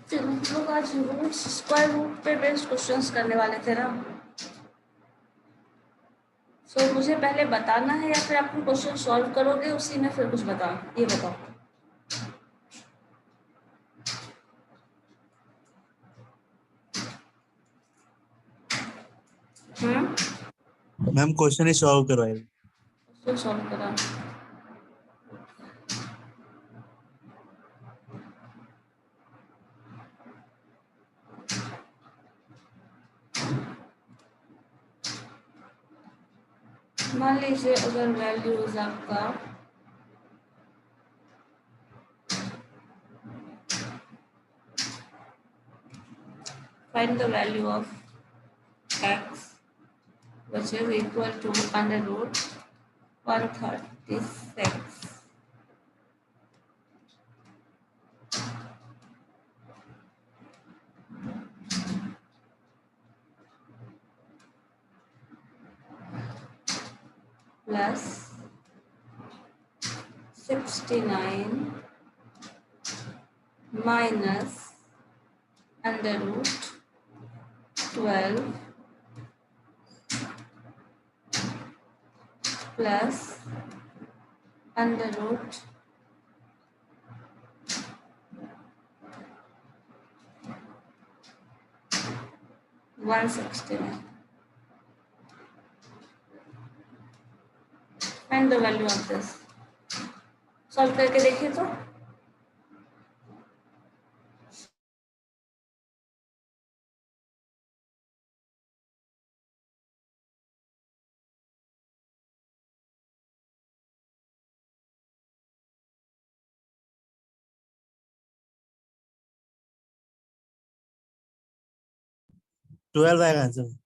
फिर हम लोग आज रूट स्क्वायर रूट पे बेस्ड क्वेश्चंस करने वाले थे ना। सो मुझे पहले बताना है या फिर आप क्वेश्चन सॉल्व करोगे उसी में फिर कुछ बताओ, ये बताओ। मैम क्वेश्चन ही सॉल्व करवाएगा। क्वेश्चन सॉल्व करा। मान लीजिए अगर वैल्यूज आपका find the value of x which is equal to under root 136 plus 69 minus under root 12 plus under root 169. Find the value of this. Solve करके देखिए तो। ट्वेल्व आएगा आंसर।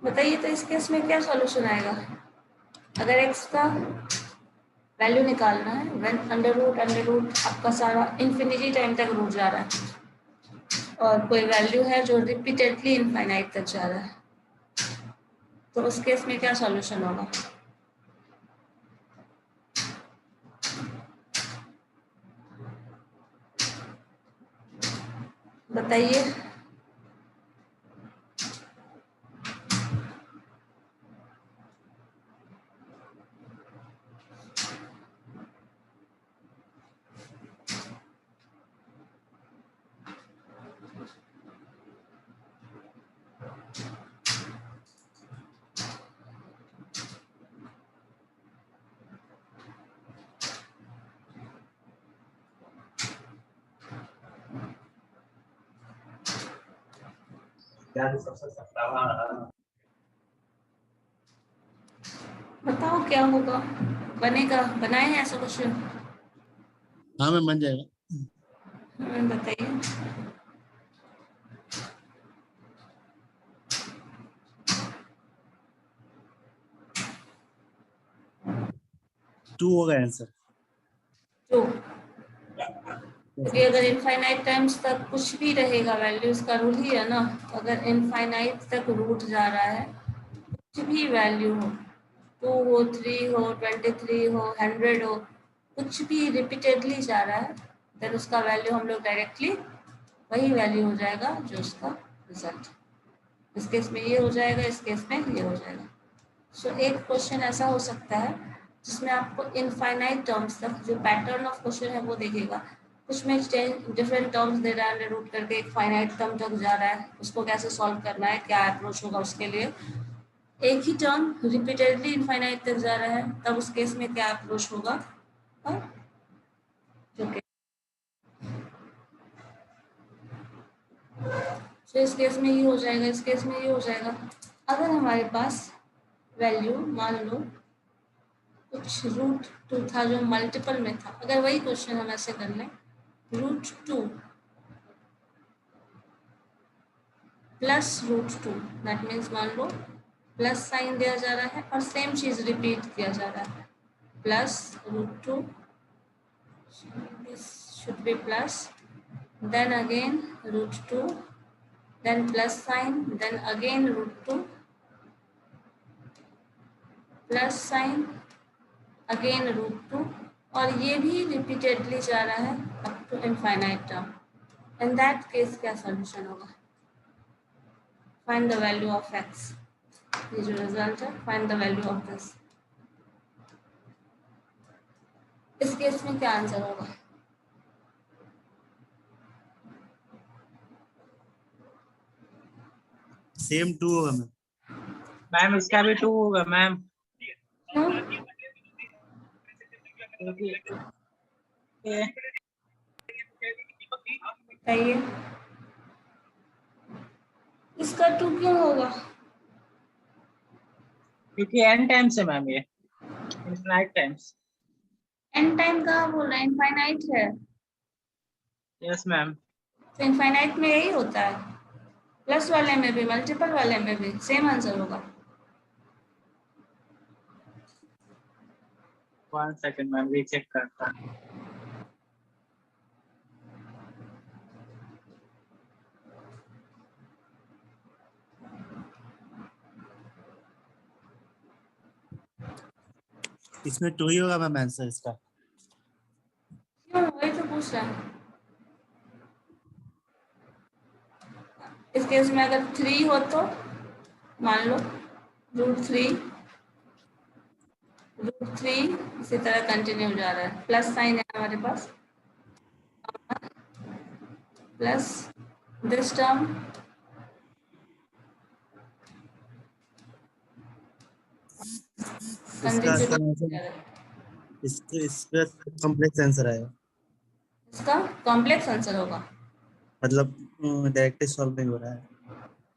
बताइए तो इस केस में क्या सॉल्यूशन आएगा। अगर x का वैल्यू निकालना है व्हेन अंडर रूट आपका सारा इन्फिनिटी टाइम तक रूट जा रहा है और कोई वैल्यू है जो रिपीटेडली इनफाइनाइट तक जा रहा है, तो उस केस में क्या सॉल्यूशन होगा। बताइए। बताओ क्या होगा, बनेगा, बनाए हैं ऐसा क्वेश्चन। हाँ मैम बन जाएगा। बताइए। टू होगा आंसर। टू, क्योंकि अगर इनफाइनाइट टाइम्स तक कुछ भी रहेगा वैल्यू, इसका रूल ही है ना, अगर इनफाइनाइट तक रूट जा रहा है, कुछ भी वैल्यू हो, 2 हो, 3 हो, 23 हो, 100 हो, कुछ भी रिपीटेडली जा रहा है, देन उसका वैल्यू हम लोग डायरेक्टली वही वैल्यू हो जाएगा जो उसका रिजल्ट। इस केस में ये हो जाएगा, इस केस में ये हो जाएगा। सो एक क्वेश्चन ऐसा हो सकता है जिसमें आपको इनफाइनाइट टर्म्स तक जो पैटर्न ऑफ क्वेश्चन है वो देखेगा। कुछ में डिफरेंट टर्म्स दे रहा है, अंडर रूट करके एक फाइनाइट टर्म तक जा रहा है, उसको कैसे सॉल्व करना है, क्या अप्रोच होगा उसके लिए। एक ही टर्म रिपीटेडली इनफाइनाइट तक जा रहा है, तब उस केस में क्या अप्रोच होगा। और जो कि तो इस केस में ये हो जाएगा, इस केस में ये हो जाएगा। अगर हमारे पास वैल्यू मान लो कुछ √2 था जो मल्टीपल में था, अगर वही क्वेश्चन हम ऐसे कर लें, √2 प्लस √2, दैट मीन्स मान लो प्लस साइन दिया जा रहा है और सेम चीज रिपीट किया जा रहा है, plus √2, this should be plus, then again √2, then plus sign, then again √2, plus sign, again √2, और ये भी रिपीटेडली जा रहा है up to infinite term. In that case क्या सॉल्यूशन होगा? Find the value of x, ये जो रिजल्ट है, find the value of this. इस केस में क्या आंसर होगा? सेम टू होगा मैम। मैम इसका भी 2 होगा मैम। क्यों? बताइए, इसका 2 क्यों होगा? क्योंकि n टाइम्स है मैम, ये इनफाइनाइट टाइम्स। n टाइम कहाँ बोल रहा है? इनफाइनाइट है। Yes ma'am. तो इनफाइनाइट में यही होता है, प्लस वाले में भी मल्टीपल वाले में भी सेम आंसर होगा। 1 सेकंड मैम, रीचेक करता हूँ। इसमें टू ही होगा मैम आंसर इसका। क्यों? वही तो पूछ रहा है। इस केस में अगर 3 हो तो मान लो √3, √3 इसी तरह कंटिन्यू जा रहा है, प्लस साइन है हमारे पास, प्लस दिस टर्म, इसका इसका कॉम्प्लेक्स आंसर आएगा, इसका कॉम्प्लेक्स आंसर होगा। मतलब डायरेक्टली सॉल्व नहीं हो रहा है।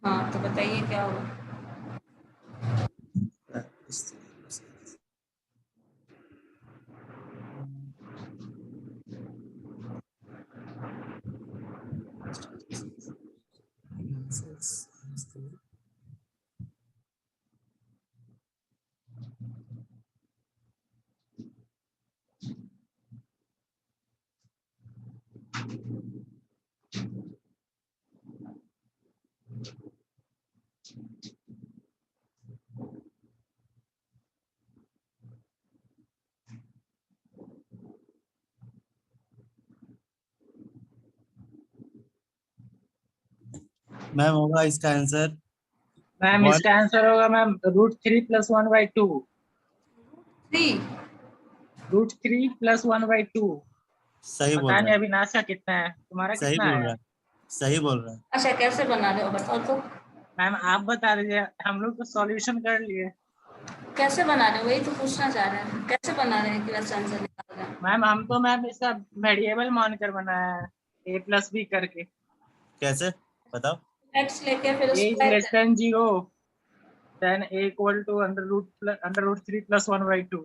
हाँ तो बताइए क्या होगा? मैम होगा इसका आंसर मैम इसका आंसर होगा मैम √3 + 1/2। 3 √3 + 1/2। सही बोल पता रहा नहीं है, अविनाश का कितना है, तुम्हारा सही कितना बोल है? रहा है, सही बोल रहा है। अच्छा कैसे बना रहे हो बताओ तो? मैम आप बता दीजिए, हम लोग तो सॉल्यूशन कर लिए। कैसे बना रहे हो वही तो पूछना चाह रहे हैं, कैसे बना रहे हैं कि वैसे आंसर निकाल रहे हैं? मैम हम तो मैम इसका वेरिएबल मानकर बनाया है, a + b करके। कैसे बताओ? x लेके फिर a उसको is less than 0, then a equal to √3 + 1/2।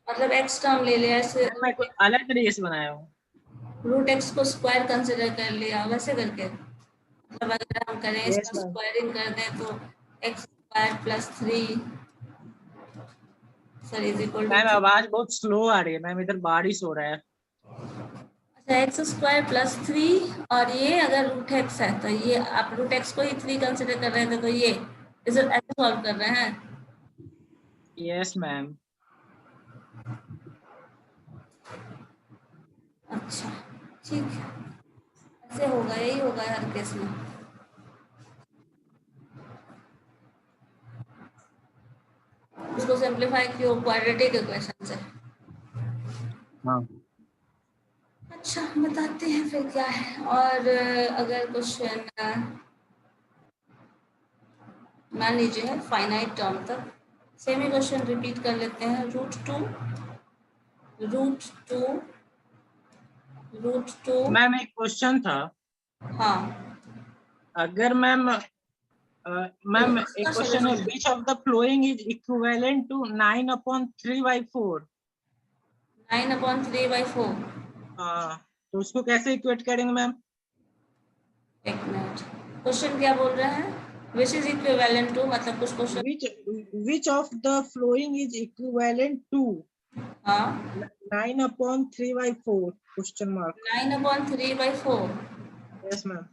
मतलब x टर्म ले लिया ऐसे। मैं कोई अलग तरीके से बनाया हूँ। रूट एक्स को स्क्वायर कंसिडर कर लिया वैसे करके, मतलब अगर हम करें यस इसका मैम। स्क्वायरिंग कर दें तो x square plus 3 sir is equal to ma'am 3। आवाज बहुत स्लो आ रही है मैम, इधर बारिश हो रहा है। अच्छा एक्स स्क्वायर प्लस 3 और ये अगर रूट एक्स है तो ये आप रूट एक्स को ही 3 कंसिडर कर रहे थे, तो ये इसे ऐसे सॉल्व कर रहे हैं। Yes ma'am. अच्छा ठीक है, ऐसे होगा, यही होगा हर केस में। उसको सिंप्लीफाई किया क्वाड्रेटिक इक्वेशन से। हाँ अच्छा बताते हैं फिर क्या है। और अगर क्वेश्चन मान लीजिए है फाइनाइट टर्म तक, सेम ही क्वेश्चन रिपीट कर लेते हैं। रूट टू मैम एक क्वेश्चन था, हाँ अगर मैम मैम एक इसका क्वेश्चन है, solution which of the following is equivalent to 9/3/4। 9/3/4। हाँ, तो उसको कैसे इक्वेट करेंगे मैम? एक मिनट, क्वेश्चन क्या बोल रहे हैं? विच इज इक्विवेलेंट टू, मतलब कुछ question. Which which of the following is equivalent to हाँ 9/3/4 क्वेश्चन मार्क। 9/3/4। Yes ma'am.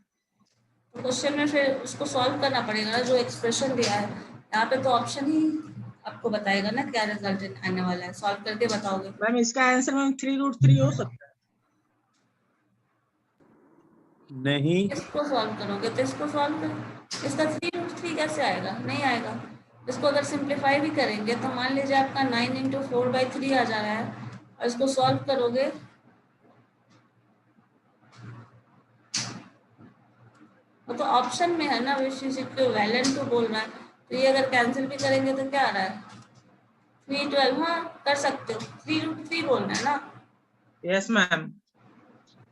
तो क्वेश्चन में फिर उसको सॉल्व करना पड़ेगा ना, जो एक्सप्रेशन दिया है यहाँ पे, तो ऑप्शन ही आपको बताएगा ना क्या रिजल्ट आने वाला है, सॉल्व करके बताओगे। मैम इसका आंसर मैम 3√3 हो सकता है। नहीं, इसको सॉल्व करोगे तो इसको सॉल्व करो, इसका 3√3 कैसे आएगा? नहीं आएगा। इसको अगर सिंप्लीफाई भी करेंगे तो मान लीजिए आपका 9 × 4/3 आ जा रहा है, और इसको सॉल्व करोगे वो तो ऑप्शन में है ना, विच इज इक्विवेलेंट टू बोल रहा है, तो ये अगर कैंसिल भी करेंगे तो क्या आ रहा है? 312। हाँ कर सकते हो, 3√3 बोलना है ना, यस मैम।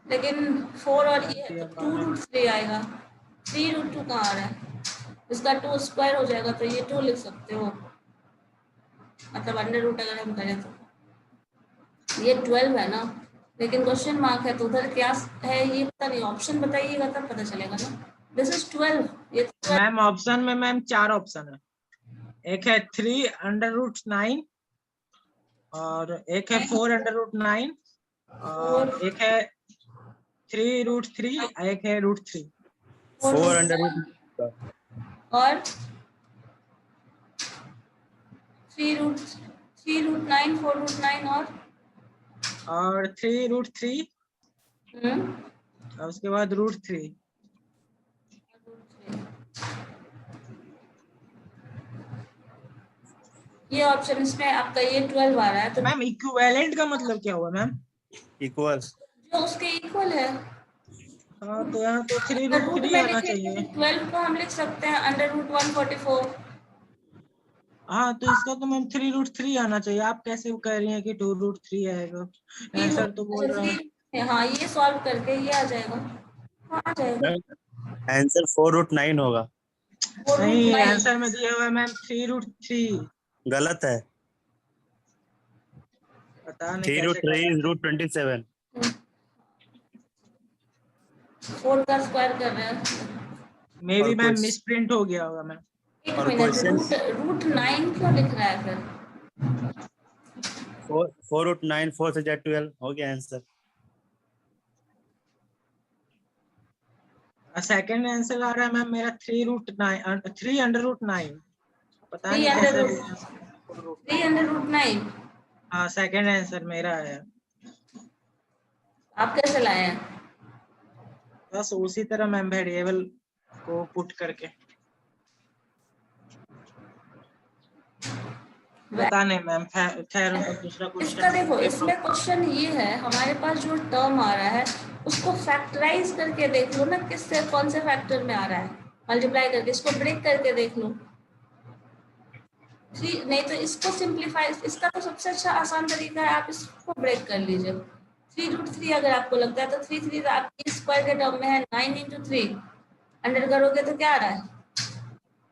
लेकिन 4 और ये है तो 2√3 आएगा। 3√2 कहाँ आ रहा है? इसका 2 स्क्वायर हो जाएगा तो ये 2 लिख सकते हो, मतलब अंडर रूट अगर हम करें तो ये 12 है ना, लेकिन क्वेश्चन मार्क है तो उधर क्या है ये पता नहीं, ऑप्शन बताइएगा तब पता चलेगा ना। दिस इज 12, ये तो 12। मैम ऑप्शन में मैम 4 ऑप्शन है, एक है 3√9, और एक है 4√9, और 4 एक है 3√3, एक है √3। 4 अंडर रूट। और 3√9 4√9 और 3√3, हम्म और उसके बाद √3। ये ऑप्शन, इसमें आपका ये 12 आ रहा है तो मैम इक्विवेलेंट का मतलब क्या हुआ मैम? इक्वल। जो उसके इक्वल है। हाँ, तो यहाँ तो अगर रूट 3√3 में आना लिखेंगे चाहिए। तो 12 को हम लिख सकते हैं √144। हाँ, तो इसका तो मैम 3√3 आना चाहिए। आप कैसे कह रही हैं कि 2√3 आएगा? आंसर तो बोल रहा है। 3 हाँ ये सॉल्व करके ये आ जाएगा। हाँ आ जाएगा। आंसर 4√9 होगा। नहीं, 4√9। आंसर में दिया हुआ है मैम 3√3। गलत है। पता नहीं थ्री रूट कैसे थ्री गलत है। √27। 4 का स्क्वायर कर रहे हैं। मे और बी मैम कुछ मिसप्रिंट हो गया होगा मैम। एक और मिनट, क्वेश्चन √9 क्यों लिख रहा है फिर? 4√9 4 से जा 12 हो गया आंसर। सेकंड आंसर आ रहा है मैम मेरा 3√9 पता 3 नहीं अंडर कैसे रूट दिया। 3√9 हाँ, सेकंड आंसर मेरा है। आप कैसे लाए हैं? बस उसी तरह मैम वेरिएबल को पुट करके। पता नहीं मैम, खैर दूसरा इसका क्वेश्चन देखो, देख लो। इसमें क्वेश्चन ये है, हमारे पास जो टर्म आ रहा है उसको फैक्टराइज करके देख लो ना, किससे कौन से फैक्टर में आ रहा है, मल्टीप्लाई करके इसको ब्रेक करके देख लो। नहीं तो इसको सिंप्लीफाई, इसका तो सबसे अच्छा आसान तरीका है, आप इसको ब्रेक कर लीजिए। 3√3 अगर आपको लगता है तो 3 आपकी स्क्वायर के टर्म में है, 9 × 3 अंडर करोगे तो क्या आ रहा है?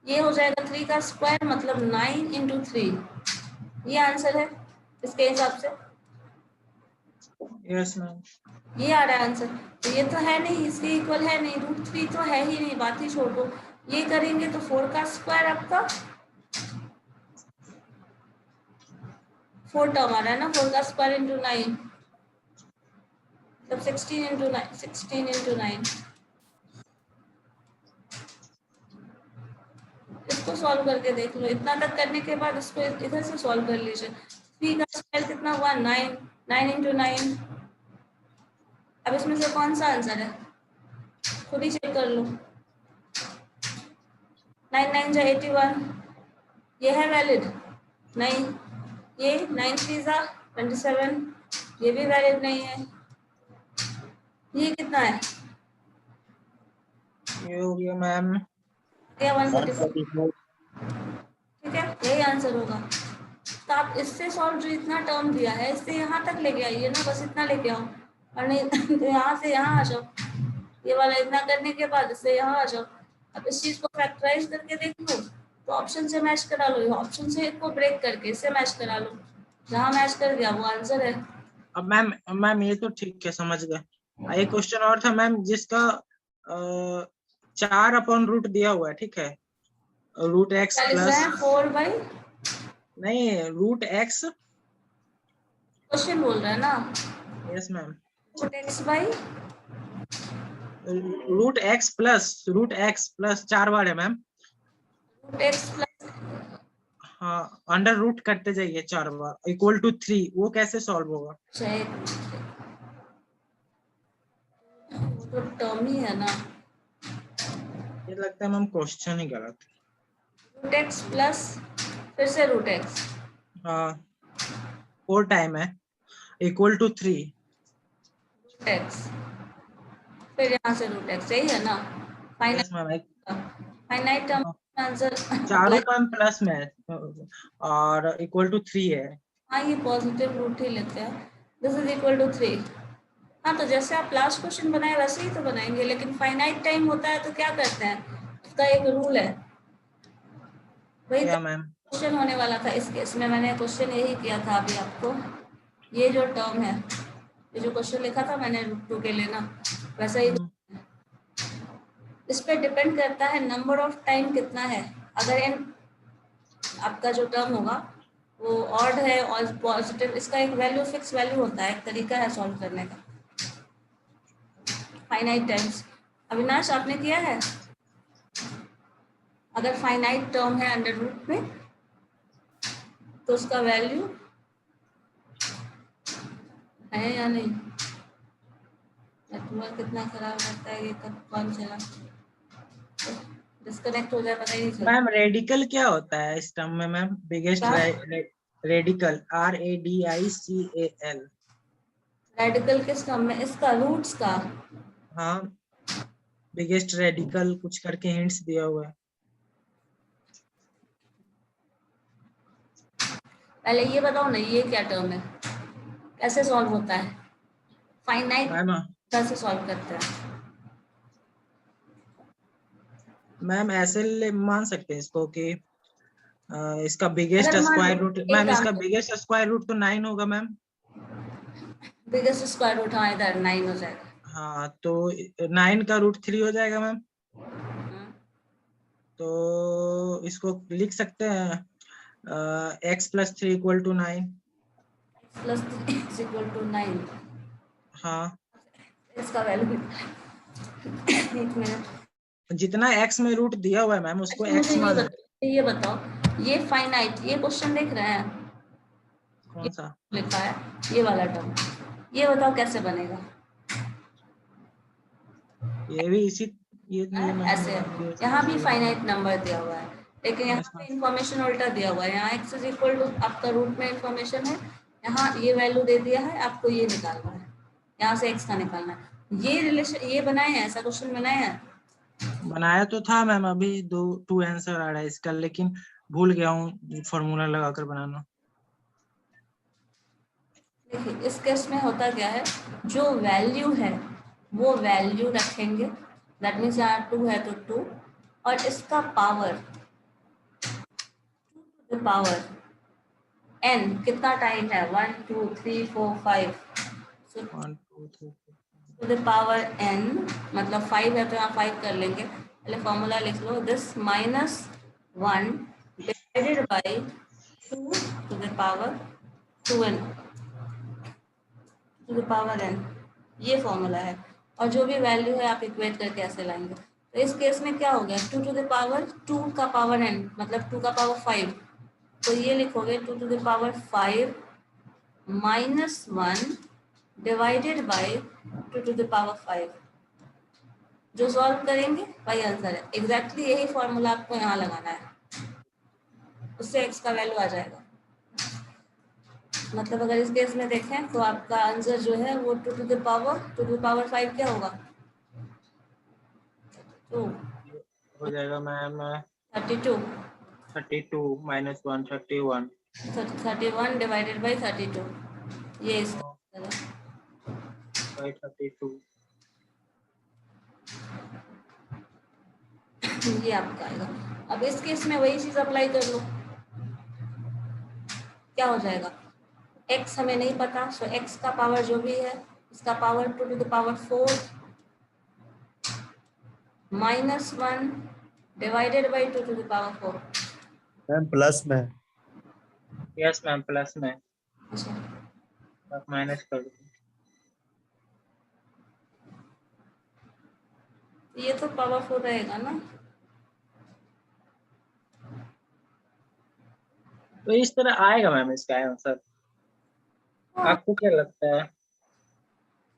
ये हो जाएगा 3 का स्क्वायर, मतलब 9 × 3। ये आंसर है इसके हिसाब से। Yes ma'am. ये आ रहा है आंसर। तो ये तो है नहीं, इसके इक्वल है नहीं, √3 तो है ही नहीं, बात ही छोड़ दो। ये करेंगे तो 4 का स्क्वायर आपका 4 टर्म आ रहा है ना, 4 का स्क्वायर इंटू 9, तब 16 इंटू 9, 16 इंटू 9। इसको सॉल्व करके देख लो। इतना तक करने के बाद इसको इधर से सॉल्व कर लीजिए। 3 का स्क्वायर कितना हुआ? 9, 9 इंटू 9। अब इसमें से कौन सा आंसर है, खुद ही चेक कर लो। 9 9 जा 81, ये है वैलिड? नहीं। ये 9 3 जा 27, ये भी वैलिड नहीं है। ये कितना है? ये हो गया मैम क्या 144? 144। ठीक है, यही आंसर होगा। तो आप इससे सॉल्व, जो इतना टर्म दिया है इससे यहाँ तक लेके आइए ना, बस इतना लेके आओ। और नहीं तो यहाँ से यहाँ आ जाओ। ये वाला इतना करने के बाद इससे यहाँ आ जाओ। अब इस चीज को फैक्टराइज करके देख लो, तो ऑप्शन से मैच करा लो, ऑप्शन से को ब्रेक करके इससे मैच करा लो, जहाँ मैच कर गया वो आंसर है। अब मैम ये तो ठीक है, समझ गए। एक क्वेश्चन और था मैम, जिसका 4/रूट दिया हुआ है, ठीक है, √x क्या लिख रहे प्लस, हैं? 4/, नहीं √x, क्वेश्चन बोल रहे हैं ना, yes ma'am, √x/, √x plus 4 बार है मैम। √x प्लस, हाँ, अंडर रूट करते जाइए 4 बार, इक्वल टू 3, वो कैसे सॉल्व होगा? वो तो टर्म ही है ना। ये लगता है मैम क्वेश्चन ही गलत है। √x प्लस फिर से √x, हाँ 4 टाइम है, इक्वल टू 3। √x फिर यहाँ से √x, यही है ना yes ma'am, finite term answer. चारों टर्म प्लस में है और इक्वल टू 3 है। हाँ, ये पॉजिटिव रूट ही लेते हैं। This is equal to 3। हाँ, तो जैसे आप लास्ट क्वेश्चन बनाए वैसे ही तो बनाएंगे, लेकिन फाइनाइट टाइम होता है तो क्या करते हैं, उसका एक रूल है। वही क्या मैम? क्वेश्चन होने वाला था इस केस में, मैंने क्वेश्चन यही किया था अभी आपको। ये जो टर्म है, ये जो क्वेश्चन लिखा था मैंने √2 के लिए ना, वैसा ही इस पे डिपेंड करता है नंबर ऑफ टाइम कितना है। अगर इन आपका जो टर्म होगा वो ऑड है और पॉजिटिव, इसका एक वैल्यू, फिक्स वैल्यू होता है, एक तरीका है सॉल्व करने का फाइनाइट टाइम्स। अविनाश, आपने किया है? अगर फाइनाइट टर्म है अंडर रूट में तो उसका वैल्यू है या नहीं? नेटवर्क कितना खराब रहता है, ये कब कौन चला, डिस्कनेक्ट हो जाए पता ही नहीं चलता। मैम रेडिकल क्या होता है इस टर्म में ma'am? Biggest radical, RADICAL। Radical किस टर्म में? इसका रूट्स का। हाँ, बिगेस्ट रेडिकल कुछ करके हिंट्स दिया हुआ है। पहले ये बताओ ना, ये क्या टर्म है, कैसे सॉल्व होता है? फाइनाइट कैसे सॉल्व करते हैं? मैम ऐसे मान सकते हैं इसको कि इसका बिगेस्ट अगर मान स्क्वायर लो रूट, एक मैम काम इसका करो, बिगेस्ट स्क्वायर रूट तो 9 होगा मैम। बिगेस्ट स्क्वायर रूट, हाँ इधर 9 हो जाएगा। हाँ, तो 9 का √3 हो जाएगा मैम। तो इसको लिख सकते हैं x + 3 = 9। Plus 3 is equal to 9। हाँ, इसका वैल्यू एक मिनट, जितना x में रूट दिया हुआ है मैम उसको x मान लें। ये बताओ, ये फाइनाइट, ये क्वेश्चन देख रहे हैं, कौन सा? लिखा है ये वाला टर्म, ये बताओ कैसे बनेगा? ये भी इसी, ये ऐसे यहाँ भी फाइनाइट नंबर दिया हुआ है, लेकिन यहाँ पे इंफॉर्मेशन उल्टा दिया हुआ है। यहाँ x इज इक्वल टू आपका रूट में इंफॉर्मेशन है, यहाँ ये वैल्यू दे दिया है, आपको ये निकालना है, यहाँ से x का निकालना है। ये रिलेशन ये बनाए हैं, ऐसा क्वेश्चन बनाए हैं? बनाया तो था मैम, अभी 2 आंसर आ रहा है इसका, लेकिन भूल गया हूँ फॉर्मूला लगाकर बनाना। देखिए इस केस में होता क्या है, जो वैल्यू है वो वैल्यू रखेंगे, दैट मीन्स यहाँ 2 है तो 2, और इसका power 2 to the power n कितना टाइम है, 1 2 3 4 5 1 2 3 टू द पावर n, मतलब 5 है तो यहाँ 5 कर लेंगे, पहले फॉर्मूला लिख लो, this -1 divided by 2 to the power 2n to the power n, ये फॉर्मूला है। और जो भी वैल्यू है आप इक्वेट करके ऐसे लाएंगे। तो इस केस में क्या हो गया, 2 टू द पावर 2 का पावर n, मतलब 2 का पावर 5, तो ये लिखोगे 2 to the power 5 -1 divided by 2 to the power 5। जो सॉल्व करेंगे वही आंसर है। एग्जैक्टली यही फॉर्मूला आपको यहाँ लगाना है, उससे x का वैल्यू आ जाएगा। मतलब अगर इस केस में देखें तो आपका आंसर जो है वो 2 टू द पावर 5 क्या होगा, 2 हो जाएगा मैम 32 32 -1 31 31 डिवाइडेड बाई 32, ये इसका आंसर है। by 32। ये आपका आएगा। अब इस केस में वही चीज अप्लाई कर लो, क्या हो जाएगा, x हमें नहीं पता, सो x का पावर जो भी है इसका power 2 to the power 4 -1 divided by 2 to the power 4। Ma'am plus में। यस मैम प्लस में, अच्छा, आप माइनस कर दो। ये तो पावरफुल रहेगा ना। तो इस तरह आएगा मैम इसका आंसर, आपको क्या लगता है?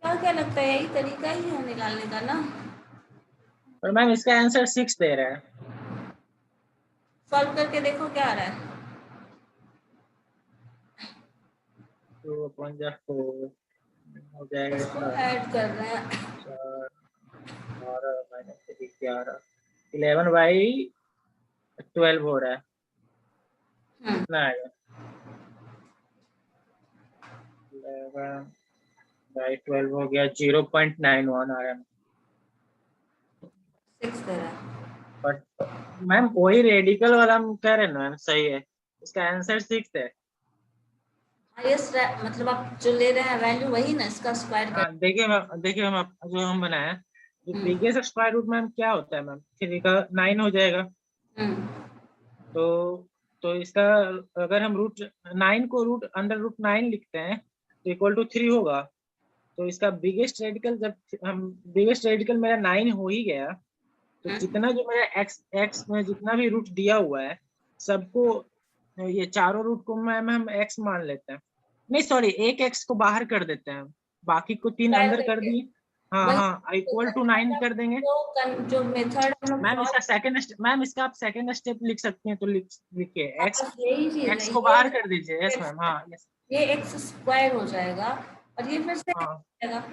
क्या लगता है, यही तरीका ही है निकालने का ना। और मैम इसका आंसर 6 दे रहा है। सॉल्व करके देखो क्या आ रहा है। 2/4 हो जाएगा इसको इसका ऐड कर रहे हैं, 4 12 -11 11/12 हो रहा है, कितना आएगा? 11/12 हो गया 0.91 आ रहा है। 6 दे रहा है। बट मैम वही रेडिकल वाला हम कह रहे हैं ना मैम, सही है, इसका आंसर 6 है। हाईएस्ट मतलब आप जो ले रहे हैं वैल्यू वही ना, इसका स्क्वायर कर। हाँ देखिए मैम जो हम बनाए हैं, जो हम्म। बिगेस्ट स्क्वायर रूट मैम क्या होता है मैम, 3 का 9 हो जाएगा। हम्म। तो इसका अगर हम रूट 9 को √9 लिखते हैं तो इक्वल टू 3 होगा। तो इसका बिगेस्ट रेडिकल, जब हम बिगेस्ट रेडिकल मेरा 9 हो ही गया, तो जितना जो मेरा एक्स में जितना भी रूट दिया हुआ है सबको, ये चारों रूट को मैम हम एक्स मान लेते हैं। नहीं सॉरी, एक एक्स को बाहर कर देते हैं, बाकी को 3 स्क्वायर अंदर कर करके दिए। हाँ वही हाँ, इक्वल टू 9 कर देंगे। जो मेथड हम लोग मैम इसका solve- मैम इसका आप सेकंड स्टेप लिख सकती हैं, तो लिखिए हाँ, एक्स बस यही चीज एक्स है, को बाहर कर दीजिए। यस मैम, हाँ यस, ये एक्स स्क्वायर हो जाएगा और ये फिर से हाँ हो जाएगा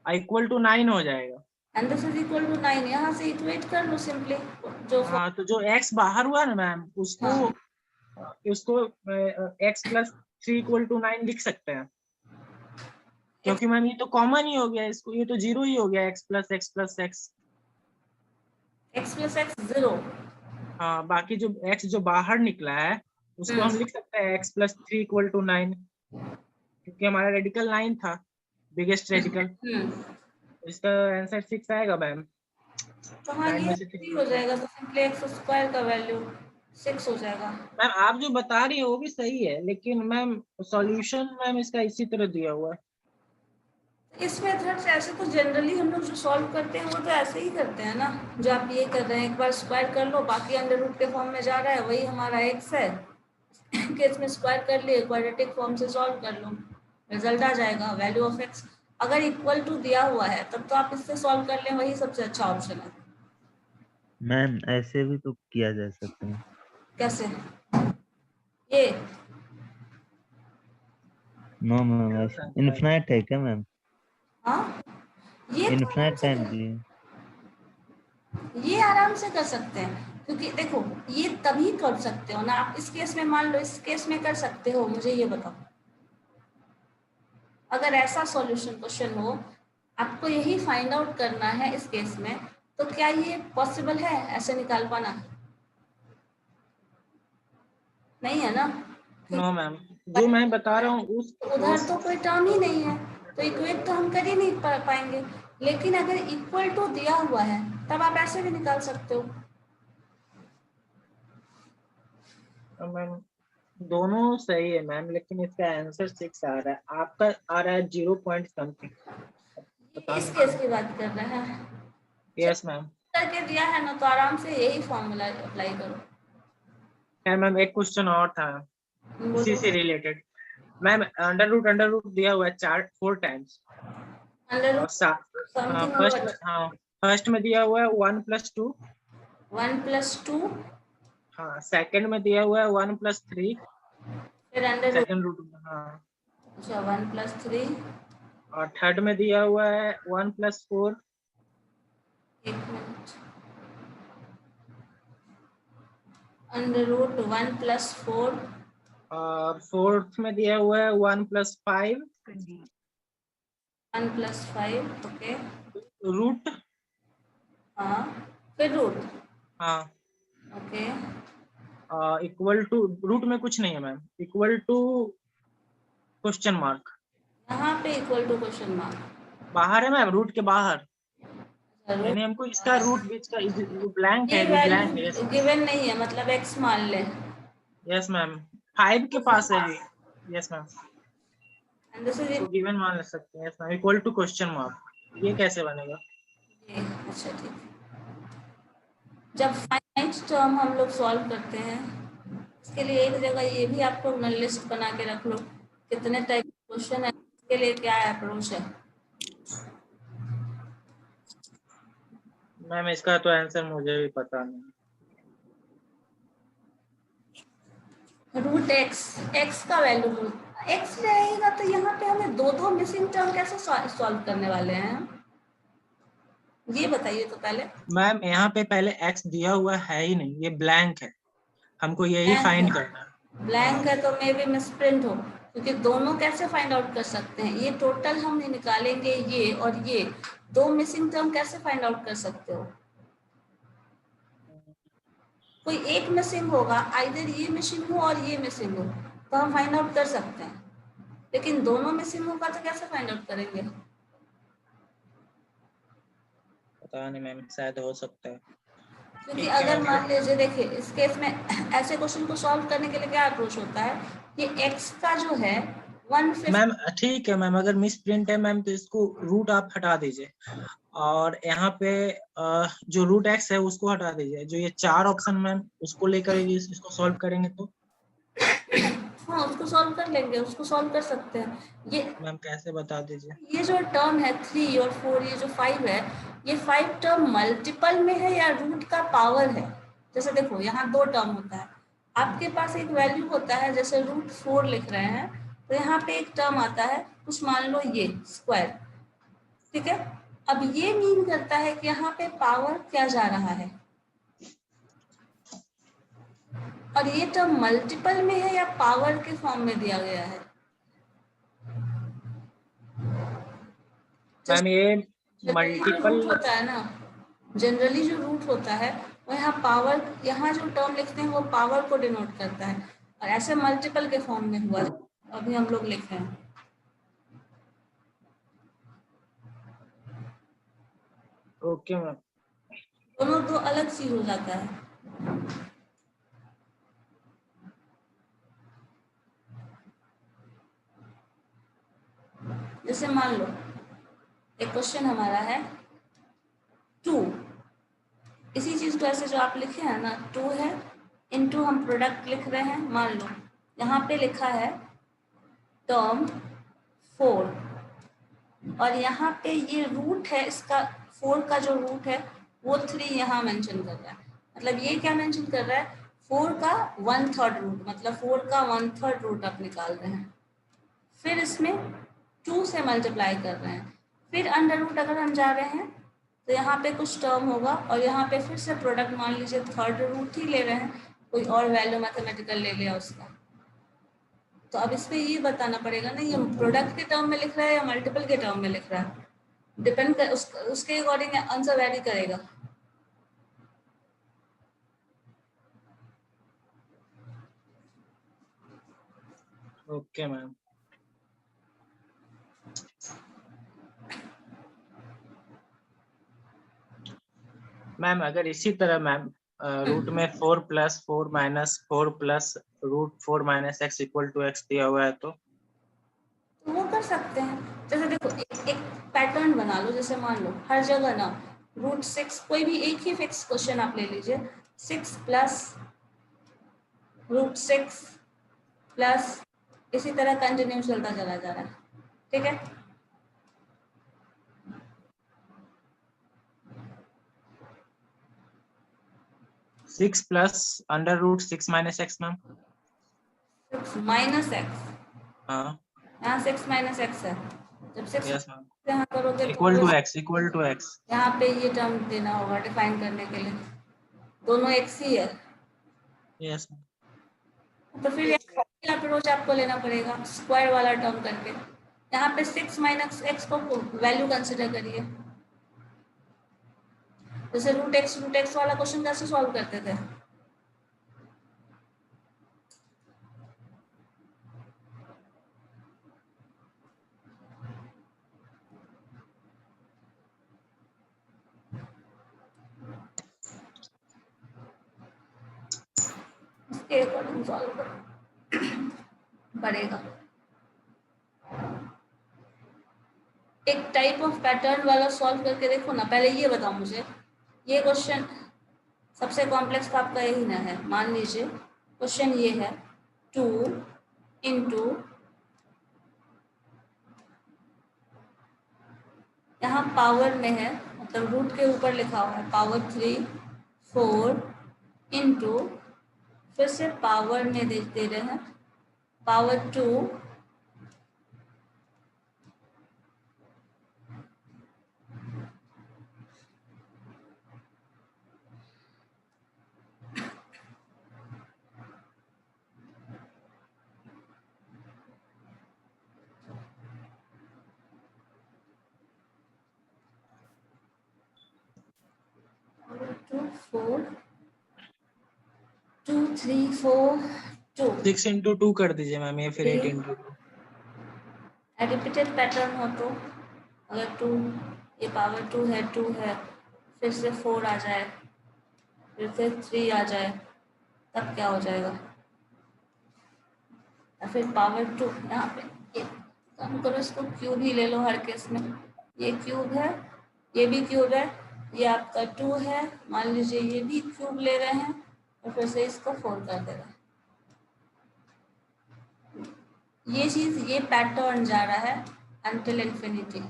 इक्वल टू 9 हो जाएगा। And this is equal to 9। यहाँ से इक्वेट कर लो सिंपली जो हाँ तो जो एक्स बाहर हुआ ना मैम, उसको हाँ, उसको x+3 = 9 लिख सकते हैं, क्योंकि मैम ये तो कॉमन ही हो गया, इसको ये तो 0 ही हो गया, x + x + x। x + x 0। हाँ बाकी जो x जो बाहर निकला है उसको हम लिख सकते हैं x+3 = 9, क्योंकि हमारा रेडिकल 9 था, बिगेस्ट रेडिकल। इसका आंसर 6 आएगा मैम। तो हाँ, 9 ये में से 3 3 हो जाएगा, तो सिंपली एक्स स्क्वायर का वैल्यू 6 हो जाएगा। मैम आप जो बता रही है वो भी सही है, लेकिन मैम सॉल्यूशन मैम इसका इसी तरह दिया हुआ है। इस मेथड से ऐसे तो जनरली हम लोग जो सॉल्व करते हैं वो तो ऐसे ही करते हैं ना, जो आप ये कर रहे हैं, एक बार स्क्वायर कर लो, बाकी अंडर रूट के फॉर्म में जा रहा है, वही हमारा एक्स है, केस में स्क्वायर कर लिए, क्वाड्रेटिक फॉर्म से सॉल्व कर लो, रिजल्ट आ जाएगा वैल्यू ऑफ एक्स। अगर इक्वल टू दिया हुआ है तब तो आप इससे सॉल्व कर लें, वही सबसे अच्छा ऑप्शन है। मैम ऐसे भी तो किया जा सकता है। कैसे? ये नो मैम, इनफिनाइट है क्या मैम? हाँ, ये तो आराम इनफिनाइट से टाइम दिए। ये आराम से कर सकते हैं, क्योंकि देखो ये तभी कर सकते हो ना आप, इस केस में मान लो, इस केस में कर सकते हो, मुझे ये बताओ, अगर ऐसा सॉल्यूशन क्वेश्चन हो, आपको यही फाइंड आउट करना है इस केस में, तो क्या ये पॉसिबल है ऐसे निकाल पाना? नहीं है ना। नो मैम, जो मैं बता रहा हूँ उधर तो कोई टर्म ही नहीं है, कर ही नहीं पाएंगे। लेकिन अगर इक्वल टू दिया हुआ है तब आप ऐसे भी निकाल सकते हो। मैम दोनों सही है मैम, लेकिन इसका आंसर 6 आ रहा है, आपका आ रहा है 0 पॉइंट समथिंग। ये इस केस की बात कर रहे हैं। Yes ma'am. करके दिया है ना तो आराम से यही फॉर्मूला अप्लाई करो। खैर मैम एक क्वेश्चन और था इसी बोलो। से रिलेटेड। मैम अंडर रूट दिया हुआ है 4 टाइम्स। अंडर और समथिंग फर्स्ट और में, हाँ फर्स्ट में दिया हुआ है 1+2। 1+2 हाँ सेकंड में दिया हुआ है 1+3। फिर अंडर रूट। सेकंड रूट में, हाँ। अच्छा 1+3। और थर्ड में दिया हुआ है 1+4। एक मिनट। Under root 1+4। और फोर्थ में दिया हुआ है 1+5 1+5 ओके। रूट। हाँ फिर रूट। हाँ ओके। इक्वल टू, रूट में कुछ नहीं है ma'am, equal to question mark. यहाँ पे इक्वल टू क्वेश्चन मार्क। बाहर है मैम, रूट के बाहर। रूट यानी हमको इसका रूट बीच का ब्लैंक ये है, जो ब्लैंक है। वैल्यू गिवन नहीं है, मतलब x मान ले। यस मैम 5 के पास है। Yes ma'am, and this is तो गिवन मान ले सकते हैं। Yes ma'am equal to question mark, ये कैसे बनेगा? ये। अच्छा ठीक है। जब फाइनाइट टर्म हम लोग सॉल्व करते हैं, इसके लिए एक जगह ये भी आप लोग लिस्ट बना के रख लो कितने टाइप के क्वेश्चन है, इसके लिए क्या अप्रोच है। मैम इसका तो आंसर मुझे भी पता नहीं। रूट एक्स का वैल्यू एक्स रहेगा तो यहाँ पे हमें दो दो मिसिंग टर्म कैसे सॉल्व करने वाले हैं, ये बताइए तो पहले। मैम यहाँ पे पहले x दिया हुआ है ही नहीं, ये ब्लैंक है, हमको यही ब्लैंक फाइंड है। करना है। ब्लैंक हाँ है तो मे भी मिसप्रिंट हो, क्योंकि दोनों कैसे फाइंड आउट कर सकते हैं, ये टोटल हम नहीं निकालेंगे, ये और ये दो मिसिंग टर्म कैसे फाइंड आउट कर सकते हो। कोई एक मिसिंग होगा, आइदर ये मिसिंग हो और ये मिसिंग हो, तो हम फाइंड आउट कर सकते हैं। लेकिन दोनों मिसिंग होगा तो कैसे फाइंड आउट करेंगे। पता नहीं मैम, शायद हो सकता है। क्योंकि ठीक है अगर मैम। मान लीजिए देखिए इस केस में ऐसे क्वेश्चन को सॉल्व करने के लिए क्या अप्रोच होता है, ये x का जो है 150। मैम ठीक है मैम, अगर मिस प्रिंट है मैम तो इसको रूट आप हटा दीजिए, और यहाँ पे जो रूट एक्स है उसको हटा दीजिए, जो ये 4 ऑप्शन मैम उसको लेकर इसको सॉल्व करेंगे तो। हाँ उसको सॉल्व कर लेंगे, उसको सॉल्व कर सकते हैं। ये मैम कैसे बता दीजिए। ये जो टर्म है 3 और 4, ये जो 5 है, ये 5 टर्म मल्टीपल में है या रूट का पावर है। जैसे देखो यहाँ दो टर्म होता है, आपके पास एक वैल्यू होता है, जैसे √4 लिख रहे हैं तो यहाँ पे एक टर्म आता है, कुछ मान लो ये स्क्वायर, ठीक है। अब ये मीन करता है कि यहाँ पे पावर क्या जा रहा है, और ये टर्म मल्टीपल में है या पावर के फॉर्म में दिया गया है। मैम ये जनरली जो मल्टीपल। रूट होता है ना, जनरली जो रूट होता है वो यहाँ पावर, यहाँ जो टर्म लिखते हैं वो पावर को डिनोट करता है, और ऐसे मल्टीपल के फॉर्म में हुआ अभी हम लोग लिख रहे हैं। Okay ma'am. दोनों दो अलग चीज हो जाता है। जैसे मान लो एक क्वेश्चन हमारा है 2, इसी चीज को ऐसे जो आप लिखे हैं ना 2 है, इनटू हम प्रोडक्ट लिख रहे हैं, मान लो यहाँ पे लिखा है टर्म 4, और यहाँ पे ये रूट है इसका, 4 का जो रूट है वो 3 यहाँ मेंशन कर रहा है। मतलब ये क्या मेंशन कर रहा है, 4 का 1/3 रूट, मतलब 4 का 1/3 रूट आप निकाल रहे हैं, फिर इसमें 2 से मल्टीप्लाई कर रहे हैं, फिर अंडर रूट अगर हम जा रहे हैं तो यहाँ पे कुछ टर्म होगा, और यहाँ पे फिर से प्रोडक्ट मान लीजिए थर्ड रूट ही ले रहे हैं, कोई और वैल्यू मैथमेटिकल ले लिया उसका। तो अब इसमें ये बताना पड़ेगा ना ये प्रोडक्ट के टर्म में लिख रहा है या मल्टीपल के टर्म में लिख रहा है, डिपेंड कर उसके अकॉर्डिंग आंसर वेरी करेगा। Okay ma'am. मैम अगर इसी तरह मैम रूट में 4 + 4 - 4 + √4 - x = x दिया हुआ है तो वो कर सकते हैं। जैसे देखो एक पैटर्न बना लो, जैसे मान लो हर जगह ना √6, कोई भी एक ही फिक्स क्वेश्चन आप ले लीजिए, 6 + √6 प्लस इसी तरह कंटिन्यू चलता चला जा रहा है, ठीक है। 6 + √6 - x मैम। 6 माइनस एक्स, हाँ यहाँ 6 माइनस एक्स है, जब 6 यस मैम यहाँ करोगे तो =x यहाँ पे ये टर्म देना होगा डिफाइन करने के लिए, दोनों एक्स ही है, यस तो फिर अप्रोच आपको लेना पड़ेगा स्क्वायर वाला टर्म करके। यहाँ पे 6 माइनस एक्स को वैल्यू कंसिडर करिए। जैसे √x वाला क्वेश्चन कैसे सॉल्व करते थे, इसके अकॉर्डिंग सॉल्व करो पड़ेगा। एक टाइप ऑफ पैटर्न वाला सॉल्व करके देखो ना। पहले ये बताओ मुझे, ये क्वेश्चन सबसे कॉम्प्लेक्स तो आपका यही ना है। मान लीजिए क्वेश्चन ये है 2 इंटू, यहाँ पावर में है, मतलब रूट के ऊपर लिखा हुआ है पावर 3 4 इंटू, फिर से पावर में दे रहे हैं पावर 2 2 4 2 3 4 2 6 × 2 कर दीजिए मैम, या फिर 8 × 2। रिपीटेड पैटर्न हो तो अगर 2, ये पावर 2 है, 2 है, फिर से 4 आ जाए, फिर से 3 आ जाए, तब क्या हो जाएगा। या फिर पावर 2 यहाँ पे, ये कम करो, इसको क्यूब ही ले लो हर केस में। ये क्यूब है, ये भी क्यूब है, ये आपका 2 है, मान लीजिए ये भी क्यूब ले रहे हैं, और फिर से इसको 4 कर दे रहे हैं। ये चीज, ये पैटर्न जा रहा है until infinity.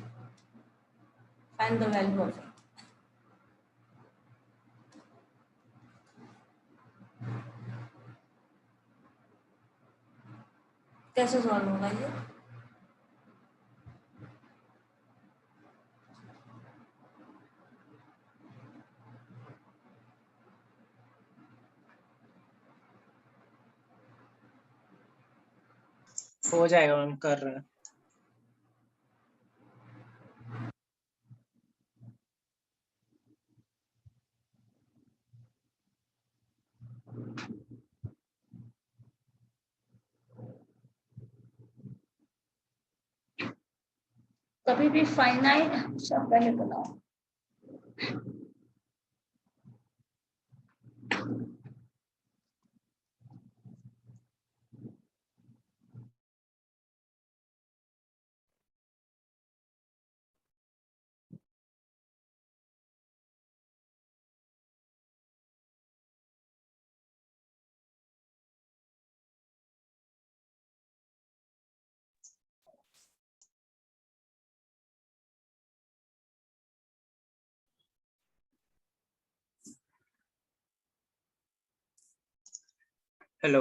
Find the value of it. कैसे सॉल्व होगा ये, हो जाएगा मैम, कर रहे हैं। कभी भी फाइनाइट सब पहले बनाओ। Hello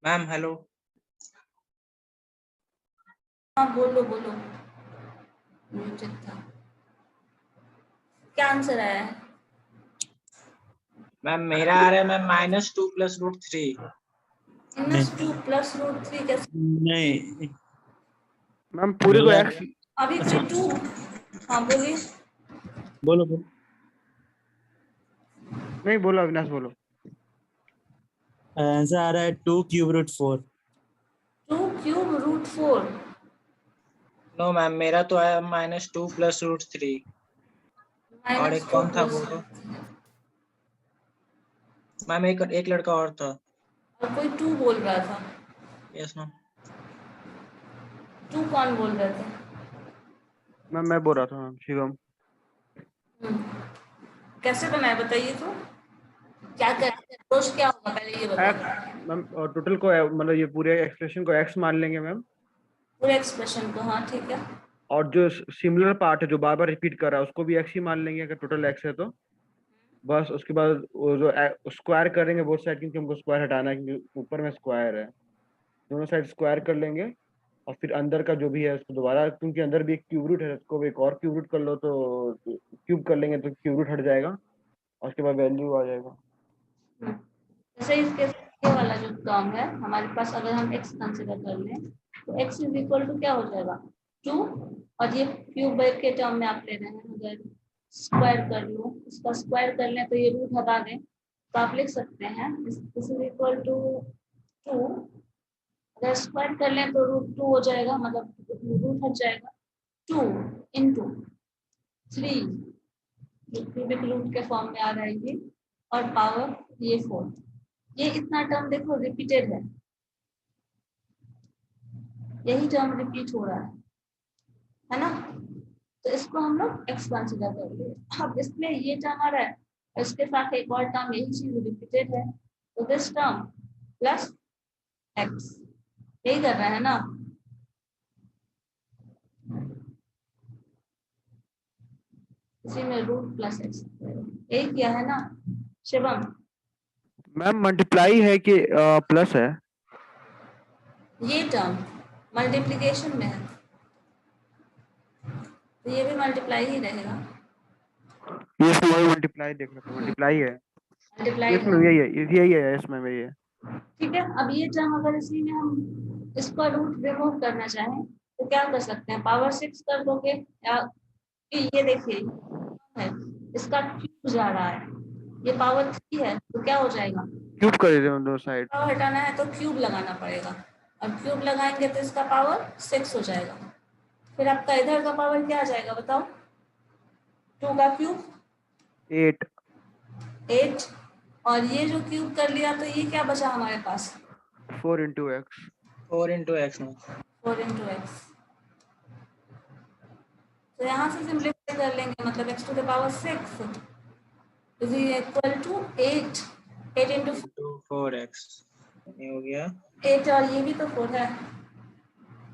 ma'am, hello. हाँ बोलो बोलो, म्यूटेड था। क्या आंसर आया है, मैम मेरा आ रहा है मैम -2 + √3। -2 + √3 कैसे, नहीं मैम पूरे को मेरा x अभी अच्छा 2, हाँ बोलिए। बोलो बोलो। नहीं बोलो, अविनाश बोलो। आंसर आ रहा है 2³ √4। 2³ √4, नो मैम, मेरा तो है -2 + √3 और एक कौन था वो तो मैम एक लड़का और था। और कोई 2 बोल रहा था। Yes ma'am. 2 कौन बोल रहे थे? मैम मैं बोल रहा था मैम, शिवम। कैसे बनाए बताइए तो, क्या करें अप्रोच क्या होगा पहले ये बताओ। एक्स मैम, टोटल को मतलब ये पूरे एक्सप्रेशन को एक्स मान लेंगे मैम, पूरे एक्सप्रेशन को, हाँ ठीक है। और जो सिमिलर पार्ट है जो बार बार रिपीट कर रहा है उसको भी एक्स ही मान लेंगे अगर टोटल एक्स है तो। बस उसके बाद वो जो स्क्वायर करेंगे बोथ साइड, क्योंकि हमको स्क्वायर हटाना है क्योंकि ऊपर में स्क्वायर है। दोनों साइड स्क्वायर कर लेंगे और फिर अंदर का जो भी है उसको दोबारा, क्योंकि अंदर भी एक क्यूब रूट है उसको भी एक और क्यूब रूट कर लो तो क्यूब कर लेंगे तो क्यूब रूट हट जाएगा और उसके बाद वैल्यू आ जाएगा। जैसे इसके ये वाला जो टर्म है हमारे पास, अगर हम x कंसीडर कर लें तो x इज इक्वल टू क्या हो जाएगा 2, और ये क्यूब के टर्म में आप ले रहे हैं, अगर स्क्वायर कर लो, इसका स्क्वायर कर लें तो ये रूट हटा दें तो आप लिख सकते हैं दिस इज इक्वल टू 2, अगर स्क्वायर कर लें तो √2 हो जाएगा, मतलब रूट हट जाएगा, 2 इंटू 3 जो क्यूबिक रूट के फॉर्म में आ रहा है ये, और पावर ये 4। ये इतना टर्म देखो रिपीटेड यही टर्म रिपीट हो रहा है ना, तो इसको हम लोग x कंसीडर कर लिए। अब इसमें ये टर्म आ रहा है और इसके साथ एक और टर्म यही चीज रिपीटेड है, तो दिस टर्म प्लस x, यही कर रहा है ना। इसी में रूट प्लस x यही किया है ना शिवम? मैम मल्टीप्लाई है कि प्लस है? ये टर्म मल्टीप्लीकेशन में है तो ये भी मल्टीप्लाई ही रहेगा। ये इसमें वही मल्टीप्लाई देख रहा था, मल्टीप्लाई है। मल्टीप्लाई इसमें यही है, यही है, इसमें यही है। ठीक है। अब ये टर्म अगर इसी में हम इसका रूट रिमूव करना चाहें तो क्या कर सकते हैं, पावर 6 कर दोगे, या ये देखिए है इसका क्यूब जा रहा है, ये पावर 3 है तो क्या हो जाएगा, क्यूब कर देते हैं दोनों साइड। पावर हटाना है तो क्यूब लगाना पड़ेगा, और क्यूब लगाएंगे तो इसका पावर 6 हो जाएगा। फिर आपका इधर का पावर क्या आ जाएगा बताओ, 2 का क्यूब 8, और ये जो क्यूब कर लिया तो ये क्या बचा हमारे पास, 4 इंटू एक्स। 4 × x में 4 इंटू एक्स। तो यहाँ से सिंप्लीफाई कर लेंगे, मतलब x to the power 6 is equal to 8 into 4x ये हो गया 8, और ये भी तो 4 है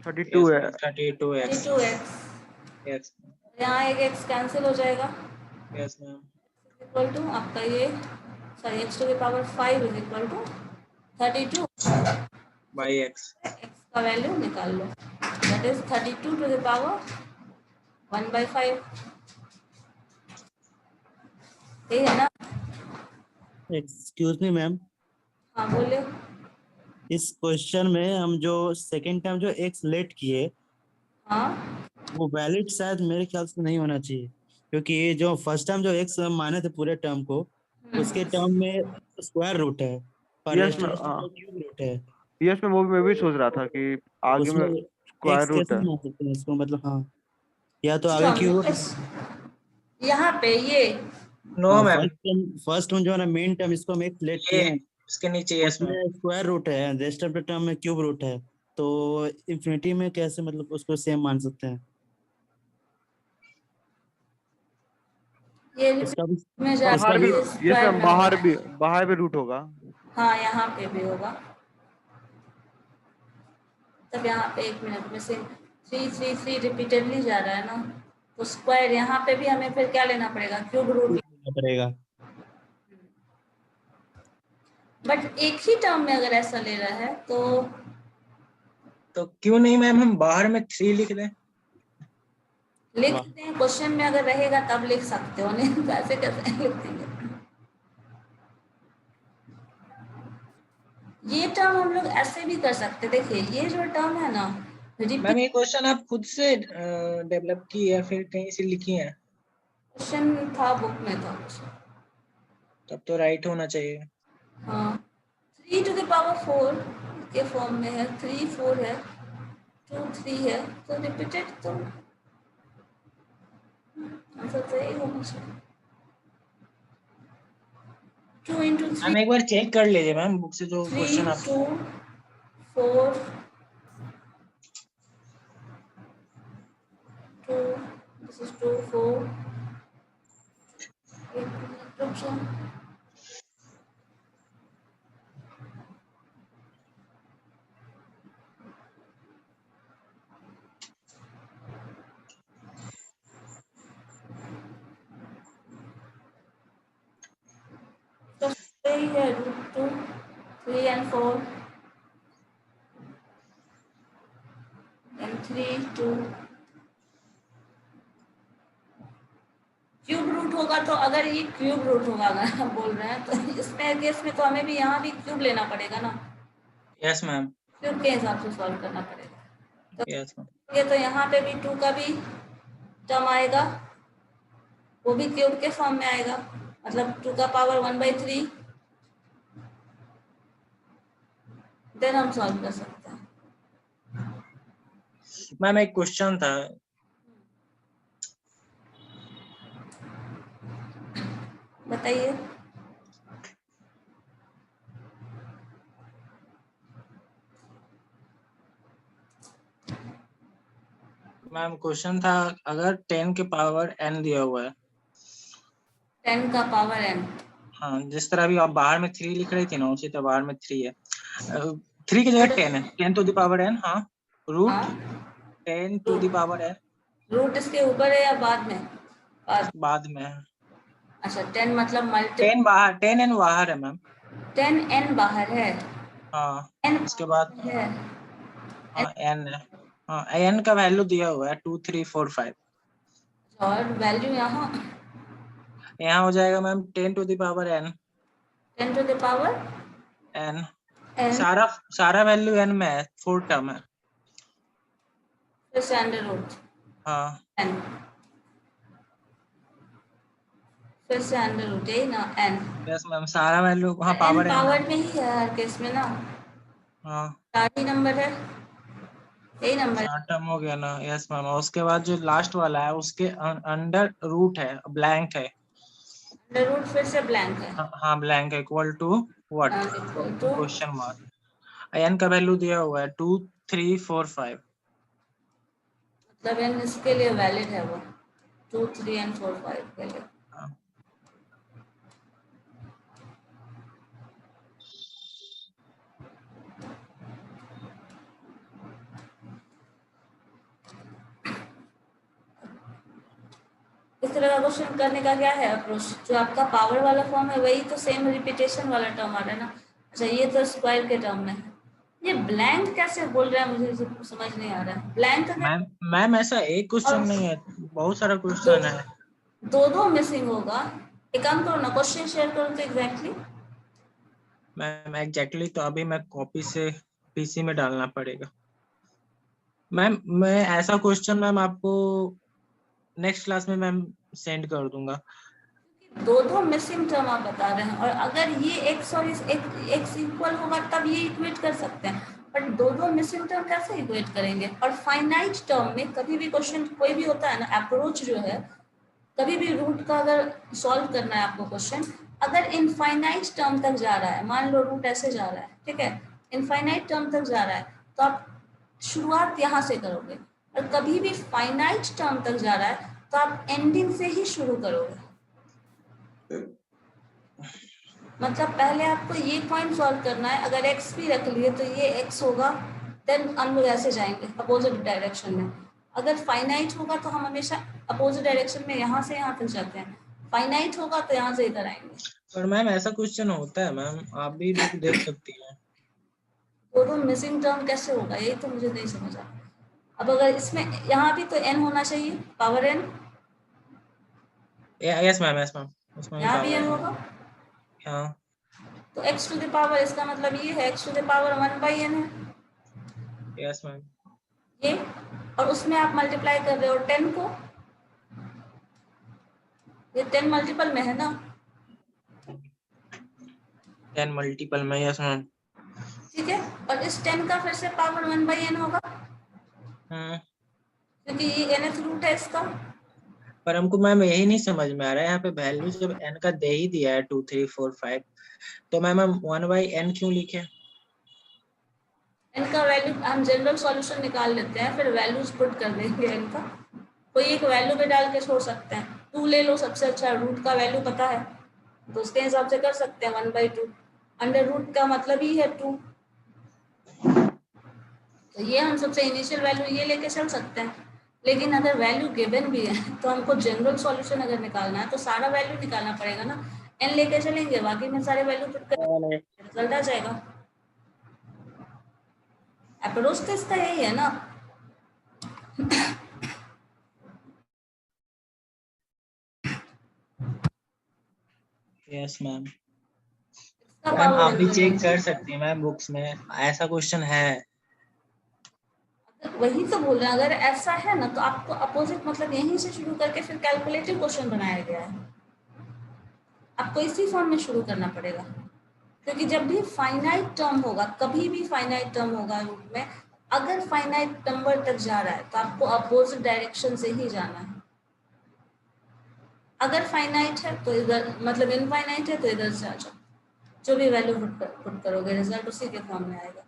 32 है। 32x 32x। यस यहाँ एक x कैंसिल हो जाएगा, यस मैम इक्वल टू आपका ये sorry x to the power 5 is equal to 32, by x x का वैल्यू निकाल लो, that is 32 to the power 1/5, यही है ना? एक्सक्यूज मी मैम, हाँ बोले। इस क्वेश्चन में हम जो सेकंड टाइम जो एक्स लेट किए हाँ वो वैलिड शायद मेरे ख्याल से नहीं होना चाहिए, क्योंकि ये जो फर्स्ट टाइम जो एक्स माने थे पूरे टर्म को उसके टर्म में स्क्वायर रूट है और यस में रेस्टेंट में क्यूब रूट है, यस में वो भी मैं भी सोच रहा था कि आगे उसमें में स्क्वायर एक्स रूट कैसे है। मान सकते हैं इसको, मतलब हाँ, या तो आगे टर्म क्यूब, यहाँ पे ये नो हाँ मैम फर्स्ट टर्म जो है ना मेन टर्म, इसको हम एक्स लेट ये किए, इसके नीचे यस मैम उसमें स्क्वायर रूट है, रेस्ट ऑफ द टर्म में क्यूब रूट है, तो इंफिनिटी में कैसे मतलब उसको सेम मान सकते हैं? ये इसका भी में जा इसका बाहर भी, भी यस स्क्वायर मैम में होगा। बाहर भी रूट होगा। हाँ यहाँ पे भी होगा, तब यहाँ पे 1 मिनट में से 3 रिपीटेडली जा रहा है ना, तो स्क्वायर यहाँ पे भी हमें फिर क्या लेना पड़ेगा, क्यूब रूट। लेना पड़ेगा। बट एक ही टर्म में अगर ऐसा ले रहा है तो क्यों नहीं मैम हम बाहर में 3 लिख दें लिखते हैं, क्वेश्चन में अगर रहेगा तब लिख सकते हो, नहीं तो ऐसे कैसे लिख देंगे। ये टर्म हम लोग ऐसे भी कर सकते, देखिए ये जो टर्म है ना मैम ये क्वेश्चन आप खुद से डेवलप की या फिर कहीं से लिखी है? क्वेश्चन था बुक में था, तब तो राइट होना चाहिए। हाँ 3 टू द पावर 4 के फॉर्म में है, 3 4 है, 2 3 है तो रिपीटेड तो आंसर तो यही होना चाहिए। 2 into 3 मैम एक बार चेक कर लीजिए मैम बुक से जो 3 क्वेश्चन आप 2 4 2 this is 2 4 एक मिनट रुक जाओ। तो सही है √2 3 and 4 and 3 2 क्यूब रूट होगा तो अगर ये क्यूब रूट होगा अगर आप बोल रहे हैं तो इसमें केस में तो हमें भी यहाँ भी क्यूब लेना पड़ेगा ना, यस मैम क्यूब के हिसाब से सॉल्व करना पड़ेगा। यस मैम तो ये तो यहाँ पे भी 2 का भी टर्म आएगा, वो भी क्यूब के फॉर्म में आएगा, मतलब 2 का पावर 1/3 देन हम सॉल्व कर सकते हैं। मैम एक क्वेश्चन था बताइए। मैम क्वेश्चन था अगर 10 के पावर n दिया हुआ है 10 का पावर n, हाँ जिस तरह अभी आप बाहर में 3 लिख रही थी ना उसी तरह बाहर में 3 है 3 की जगह 10 है 10 टू द पावर n हाँ रूट हाँ 10 to the power n root इसके ऊपर है या बाद में? बाद में है अच्छा 10 मतलब मल्टी 10 बाहर 10 n बाहर है मैम 10n बाहर है, हाँ n उसके बाद है हाँ n है हाँ n का वैल्यू दिया हुआ है 2 3 4 5 और वैल्यू यहाँ यहाँ हो जाएगा ma'am 10 to the power n 10 to the power n n सारा वैल्यू n में है 4 टर्म है फिर से अंडर रूट हाँ n फिर से अंडर रूट यही ना n यस मैम सारा वैल्यू हाँ n पावर n पावर में ही है हर केस में ना, हाँ 4 ही नंबर है, यही नंबर है। 4 टर्म हो गया ना यस मैम और उसके बाद जो लास्ट वाला है उसके अंडर रूट है ब्लैंक है अंडर रूट फिर से ब्लैंक है, हाँ ब्लैंक है equal to what equal to question mark n का वैल्यू दिया हुआ है 2 3 4 5 मतलब n इसके लिए वैलिड है वो 2 3 and 4 5 के लिए। हाँ। इस तरह का क्वेश्चन करने का क्या है अप्रोच, जो आपका पावर वाला फॉर्म है वही तो सेम रिपीटेशन वाला टर्म आ रहा है ना। अच्छा ये तो स्क्वायर के टर्म में है, ये ब्लैंक कैसे बोल रहे हैं मुझे समझ नहीं आ रहा है। ब्लैंक मैम ऐसा एक क्वेश्चन नहीं है बहुत सारा क्वेश्चन है दो मिसिंग होगा, एक काम करो ना क्वेश्चन शेयर करो तो एग्जैक्टली मैम एग्जैक्टली तो अभी मैं कॉपी से पीसी में डालना पड़ेगा मैम मैं ऐसा क्वेश्चन मैम आपको नेक्स्ट क्लास में मैम सेंड कर दूंगा दो मिसिंग टर्म आप बता रहे हैं, और अगर ये x और x इक्वल होगा तब ये इक्वेट कर सकते हैं, बट दो मिसिंग टर्म कैसे इक्वेट करेंगे। और फाइनाइट टर्म में कभी भी क्वेश्चन कोई भी होता है ना, अप्रोच जो है कभी भी रूट का अगर सॉल्व करना है आपको क्वेश्चन, अगर इनफाइनाइट टर्म तक जा रहा है, मान लो रूट ऐसे जा रहा है, ठीक है, इनफाइनाइट टर्म तक जा रहा है तो आप शुरुआत यहाँ से करोगे, और कभी भी फाइनाइट टर्म तक जा रहा है तो आप एंडिंग से ही शुरू करोगे। मतलब पहले आपको ये पॉइंट सॉल्व करना है, अगर x भी रख लिए तो ये x होगा, देन हम लोग ऐसे जाएंगे अपोजिट डायरेक्शन में। अगर फाइनाइट होगा तो हम हमेशा अपोजिट डायरेक्शन में यहाँ से यहाँ तक जाते हैं, फाइनाइट होगा तो यहाँ से इधर आएंगे। पर मैम ऐसा क्वेश्चन होता है मैम आप भी बुक देख सकती हैं दो मिसिंग टर्म कैसे होगा यही तो मुझे नहीं समझ आ। अब अगर इसमें यहाँ भी तो n होना चाहिए, पावर n, यस मैम उसमें भी यहाँ भी पावर n है होगा, हाँ तो x टू द पावर, इसका मतलब ये है x to the power 1/n है यस मैम ये, और उसमें आप मल्टीप्लाई कर रहे हो 10 को, ये 10 मल्टीपल में है ना, 10 मल्टीपल में यस मैम ठीक है, और इस 10 का फिर से पावर 1/n होगा, क्योंकि ये nth रूट है इसका। पर हमको मैम यही नहीं समझ में आ रहा है, यहाँ पे वैल्यू जब n का दे ही दिया है 2 3 4 5, तो मैम हम 1/n क्यों लिखे? n का वैल्यू हम जनरल सॉल्यूशन निकाल लेते हैं, फिर वैल्यूज पुट कर देंगे n का। कोई एक वैल्यू भी डाल के छोड़ सकते हैं। 2 ले लो, सबसे अच्छा रूट का वैल्यू पता है तो उसके हिसाब से कर सकते हैं 1/2। अंडर रूट का मतलब ही है 2, तो ये हम सबसे इनिशियल वैल्यू ये लेके चल सकते हैं। लेकिन अगर वैल्यू गिवन भी है तो हमको जनरल सॉल्यूशन अगर निकालना है तो सारा वैल्यू निकालना पड़ेगा ना। n लेके चलेंगे, बाकी में सारे वैल्यू पुट कर रिजल्ट आ जाएगा। अप्रोच तो इसका यही है ना। Yes ma'am. इसका मैम पावर आप भी n चेक कर सकती हैं मैम, बुक्स में ऐसा क्वेश्चन है। वही तो बोल रहे हैं, अगर ऐसा है ना तो आपको अपोजिट मतलब यहीं से शुरू करके फिर कैलकुलेटिव क्वेश्चन बनाया गया है। आपको इसी फॉर्म में शुरू करना पड़ेगा, क्योंकि जब भी फाइनाइट टर्म होगा, कभी भी फाइनाइट टर्म होगा रूट में, अगर फाइनाइट नंबर तक जा रहा है तो आपको अपोजिट डायरेक्शन से ही जाना है। अगर फाइनाइट है तो इधर, मतलब इनफाइनाइट है तो इधर से आ जाओ। जो भी वैल्यू पुट करोगे रिजल्ट उसी के फॉर्म में आएगा।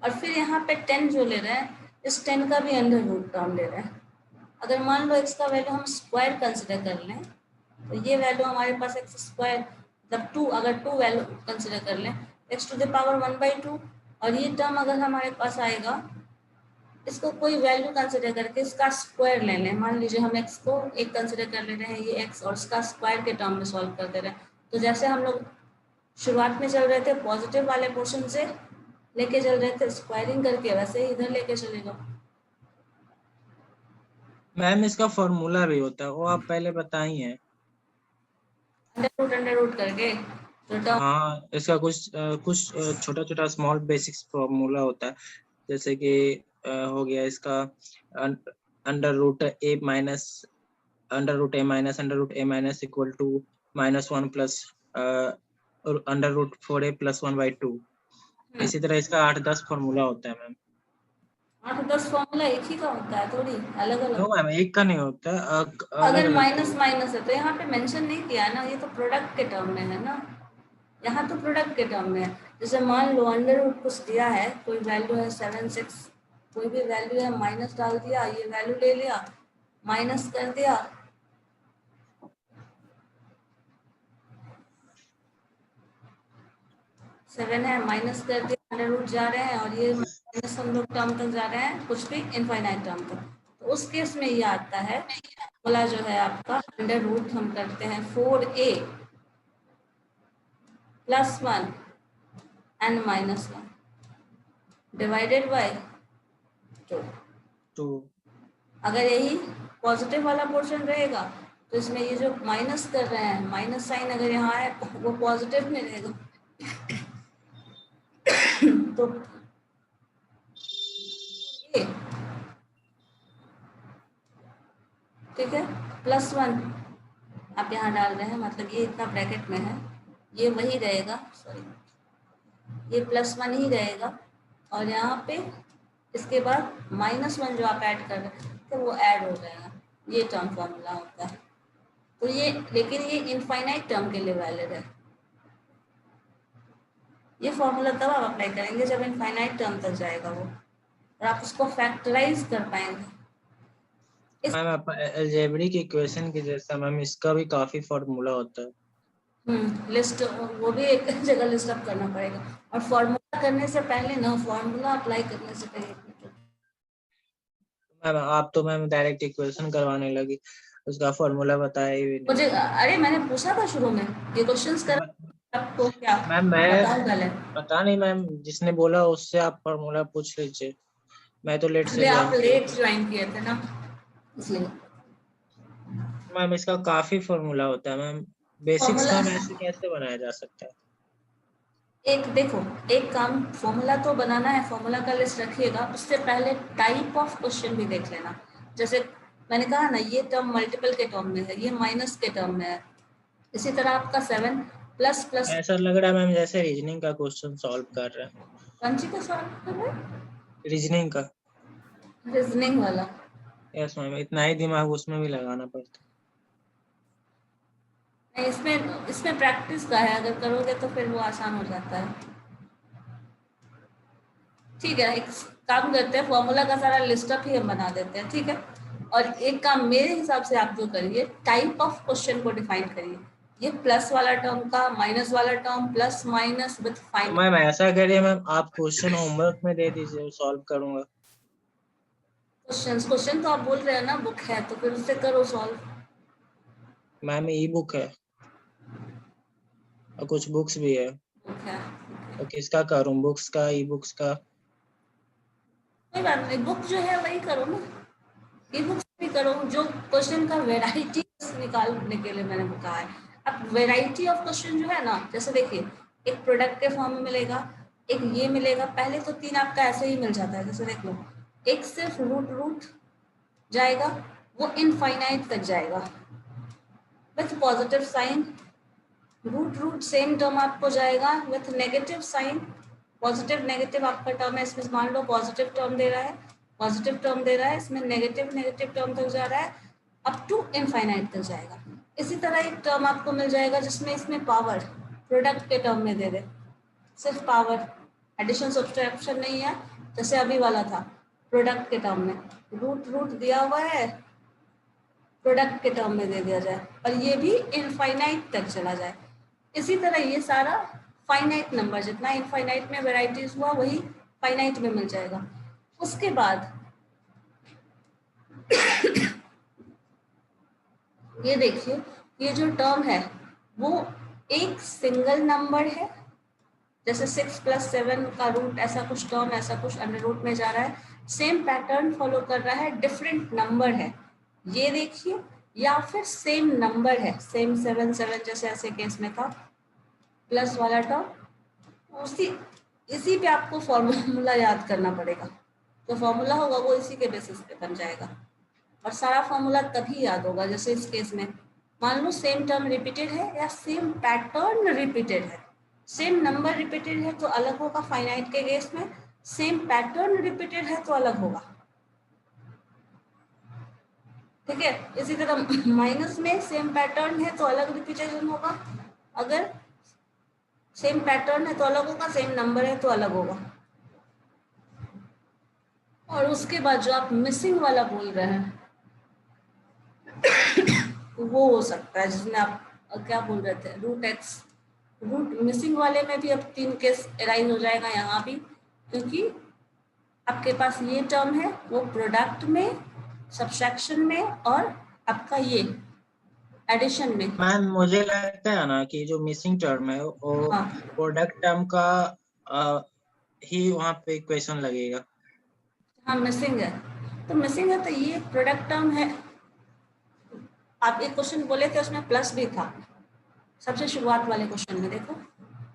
और फिर यहाँ पे 10 जो ले रहे हैं, इस 10 का भी अंडर रूट टर्म ले रहे हैं। अगर मान लो x का वैल्यू हम स्क्वायर कंसिडर कर लें तो ये वैल्यू हमारे पास x स्क्वायर मतलब 2, अगर 2 वैल्यू कंसिडर कर लें x टू द पावर 1/2, और ये टर्म अगर हमारे पास आएगा, इसको कोई वैल्यू कंसिडर करके इसका स्क्वायर ले लें। मान लीजिए हम x को 1 कंसिडर कर ले रहे हैं, ये x और इसका स्क्वायर के टर्म में सॉल्व कर दे रहे हैं। तो जैसे हम लोग शुरुआत में चल रहे थे पॉजिटिव वाले पोर्शन से लेके चल रहे थे स्क्वायरिंग करके, वैसे ही इधर लेके चलेगा। मैम इसका फॉर्मूला भी होता है, वो आप पहले बताई हैं। अंडर रूट करके तो टर्म, हाँ, इसका कुछ छोटा छोटा स्मॉल बेसिक्स फॉर्मूला होता है, जैसे कि हो गया इसका under root A minus under root A minus equal to -1 plus under root 4a + 1/2। इसी तरह इसका 8-10 फॉर्मूला होता है मैम। 8-10 फॉर्मूला एक ही का होता है, थोड़ी अलग नो अलग। मैम, एक का नहीं होता, अलग अगर अलग। माइनस माइनस है तो यहाँ पे मेंशन नहीं किया है ना, ये तो प्रोडक्ट के टर्म में है ना, यहाँ तो प्रोडक्ट के टर्म में है। जैसे मान लो अंडर रूट कुछ दिया है, कोई वैल्यू है 7 6, कोई भी वैल्यू है, माइनस डाल दिया, ये वैल्यू ले लिया, माइनस कर दिया, सेवन है माइनस कर दिया, अंडर रूट जा रहे हैं और ये माइनस हम लोग टर्म तक जा रहे हैं, कुछ भी इनफाइनाइट टर्म तक। तो उस केस में ये आता है वाला जो है आपका अंडर रूट हम करते हैं 4a + 1 n - 1 डिवाइडेड बाय 2। तो अगर यही पॉजिटिव वाला पोर्शन रहेगा तो इसमें ये जो माइनस कर रहे हैं, माइनस साइन अगर यहाँ है वो पॉजिटिव में रहेगा। तो ये ठीक है, +1 आप यहाँ डाल रहे हैं, मतलब ये इतना ब्रैकेट में है, ये वही रहेगा, सॉरी ये +1 ही रहेगा, और यहाँ पे इसके बाद -1 जो आप ऐड कर रहे हैं तो वो ऐड हो जाएगा। ये टर्म फॉर्मूला होता है। तो ये, लेकिन ये इनफाइनाइट टर्म के लिए वैलिड है। ये फॉर्मूला तब आप अप्लाई करेंगे जब इनफाइनाइट टर्म तक जाएगा वो, और आप उसको फैक्टराइज कर पाएंगे। मैम आप अलजेब्रिक इक्वेशन के जैसा मैम इसका भी काफी फॉर्मूला होता है। लिस्ट, वो भी एक जगह लिस्ट अप करना पड़ेगा, और फॉर्मूला करने से पहले ना, फॉर्मूला अप्लाई करने से पहले मैम आप तो मैम डायरेक्ट इक्वेशन करवाने लगी, उसका फॉर्मूला बताया ही नहीं। मुझे, अरे मैंने पूछा था शुरू में ये क्वेश्चंस कर आपको क्या मैम मैं बताऊं पहले? पता नहीं मैम, जिसने बोला उससे आप फॉर्मूला पूछ लीजिए, मैं तो लेट से इसलिए आप ज्वाइन लेट किया। ज्वाइन किए थे ना, इसलिए। मैम इसका काफी फॉर्मूला होता है मैम, बेसिक्स फॉर्मूला, मैम ऐसे कैसे बनाया जा सकता है? एक देखो, एक काम, फॉर्मूला तो बनाना है, फॉर्मूला का लिस्ट रखिएगा, उससे पहले टाइप ऑफ क्वेश्चन भी देख लेना। जैसे मैंने कहा ना, ये टर्म मल्टीपल के टर्म में है, ये माइनस के टर्म में है। इसी तरह आपका 7 ++ ऐसा लग रहा है मैम जैसे रीजनिंग का क्वेश्चन सॉल्व कर रहे हैं। कौन सी का सॉल्व कर रहे हैं? रीजनिंग का। रीजनिंग वाला। यस मैम, इतना ही दिमाग उसमें भी लगाना पड़ता। नहीं, इसमें इसमें प्रैक्टिस का है, अगर करोगे तो फिर वो आसान हो जाता है। ठीक है, एक काम करते हैं, फॉर्मूला का सारा लिस्ट अप ही हम बना देते हैं, ठीक है। और एक काम मेरे हिसाब से आप जो करिए, टाइप ऑफ क्वेश्चन को डिफाइन करिए। ये प्लस वाला टर्म का, माइनस वाला टर्म, प्लस माइनस विद तो फाइन। मैम ऐसा करिए मैम, आप क्वेश्चन होमवर्क में दे दीजिए, सॉल्व करूंगा। क्वेश्चन तो आप बोल रहे हैं ना बुक है, तो फिर उससे करो सॉल्व। मैम ई बुक है और कुछ बुक्स भी है, बुक है, तो किसका करूं, बुक्स का ई बुक्स का? कोई बात नहीं, बुक जो है वही करो ना, ई बुक भी करो। जो क्वेश्चन का वेराइटी निकालने के लिए मैंने कहा है। अब वेराइटी ऑफ क्वेश्चन जो है ना, जैसे देखिए, एक प्रोडक्ट के फॉर्म में मिलेगा, एक ये मिलेगा। पहले तो 3 आपका ऐसे ही मिल जाता है, जैसे देख लो, एक सिर्फ रूट रूट जाएगा, वो इनफाइनाइट तक जाएगा with positive sign. Root root same term आपको जाएगा with negative sign. Positive negative आपका टर्म है, इसमें मान लो पॉजिटिव टर्म दे रहा है, पॉजिटिव टर्म दे रहा है, इसमें नेगेटिव नेगेटिव टर्म तक जा रहा है, अप टू इनफाइनाइट तक जाएगा। इसी तरह एक टर्म आपको मिल जाएगा जिसमें इसमें पावर प्रोडक्ट के टर्म में दे दे, सिर्फ पावर, एडिशन सब्सट्रैक्शन नहीं है, जैसे अभी वाला था प्रोडक्ट के टर्म में। रूट रूट दिया हुआ है, प्रोडक्ट के टर्म में दे दिया जाए, और ये भी इनफाइनाइट तक चला जाए। इसी तरह ये सारा फाइनाइट नंबर, जितना इनफाइनाइट में वेराइटीज हुआ वही फाइनाइट में मिल जाएगा। उसके बाद ये देखिए, ये जो टर्म है वो एक सिंगल नंबर है, जैसे 6 + 7 का रूट, ऐसा कुछ टर्म, ऐसा कुछ अंडर रूट में जा रहा है, सेम पैटर्न फॉलो कर रहा है, डिफरेंट नंबर है, ये देखिए। या फिर सेम नंबर है, सेम 7 7 जैसे ऐसे केस में था, प्लस वाला टर्म, उसी इसी पे आपको फॉर्मूला याद करना पड़ेगा। जो फॉर्मूला होगा वो इसी के बेसिस पे बन जाएगा, और सारा फॉर्मूला तभी याद होगा, जैसे इस केस में मान लो सेम टर्म रिपीटेड है या सेम पैटर्न रिपीटेड है। सेम नंबर रिपीटेड है तो अलग होगा फाइनाइट के केस में, सेम पैटर्न रिपीटेड है तो अलग होगा, ठीक है। इसी तरह माइनस में सेम पैटर्न है तो अलग रिपीटेशन होगा, अगर सेम पैटर्न है तो अलग होगा, सेम नंबर है तो अलग होगा। और उसके बाद जो आप मिसिंग वाला बोल रहे हैं वो हो सकता है, जिसमें आप क्या बोल रहे थे, रूट एक्स। रूट मिसिंग वाले में भी अब 3 केस एराइज हो जाएगा यहाँ भी, क्योंकि आपके पास ये टर्म है वो प्रोडक्ट में, सब्सट्रैक्शन में, और आपका ये एडिशन में। मैम मुझे लगता है ना कि जो मिसिंग टर्म है वो हाँ प्रोडक्ट टर्म का ही वहाँ पे क्वेश्चन लगेगा। हाँ, मिसिंग है, तो मिसिंग है तो ये प्रोडक्ट टर्म है। आप एक क्वेश्चन बोले थे उसमें प्लस भी था, सबसे शुरुआत वाले क्वेश्चन में देखो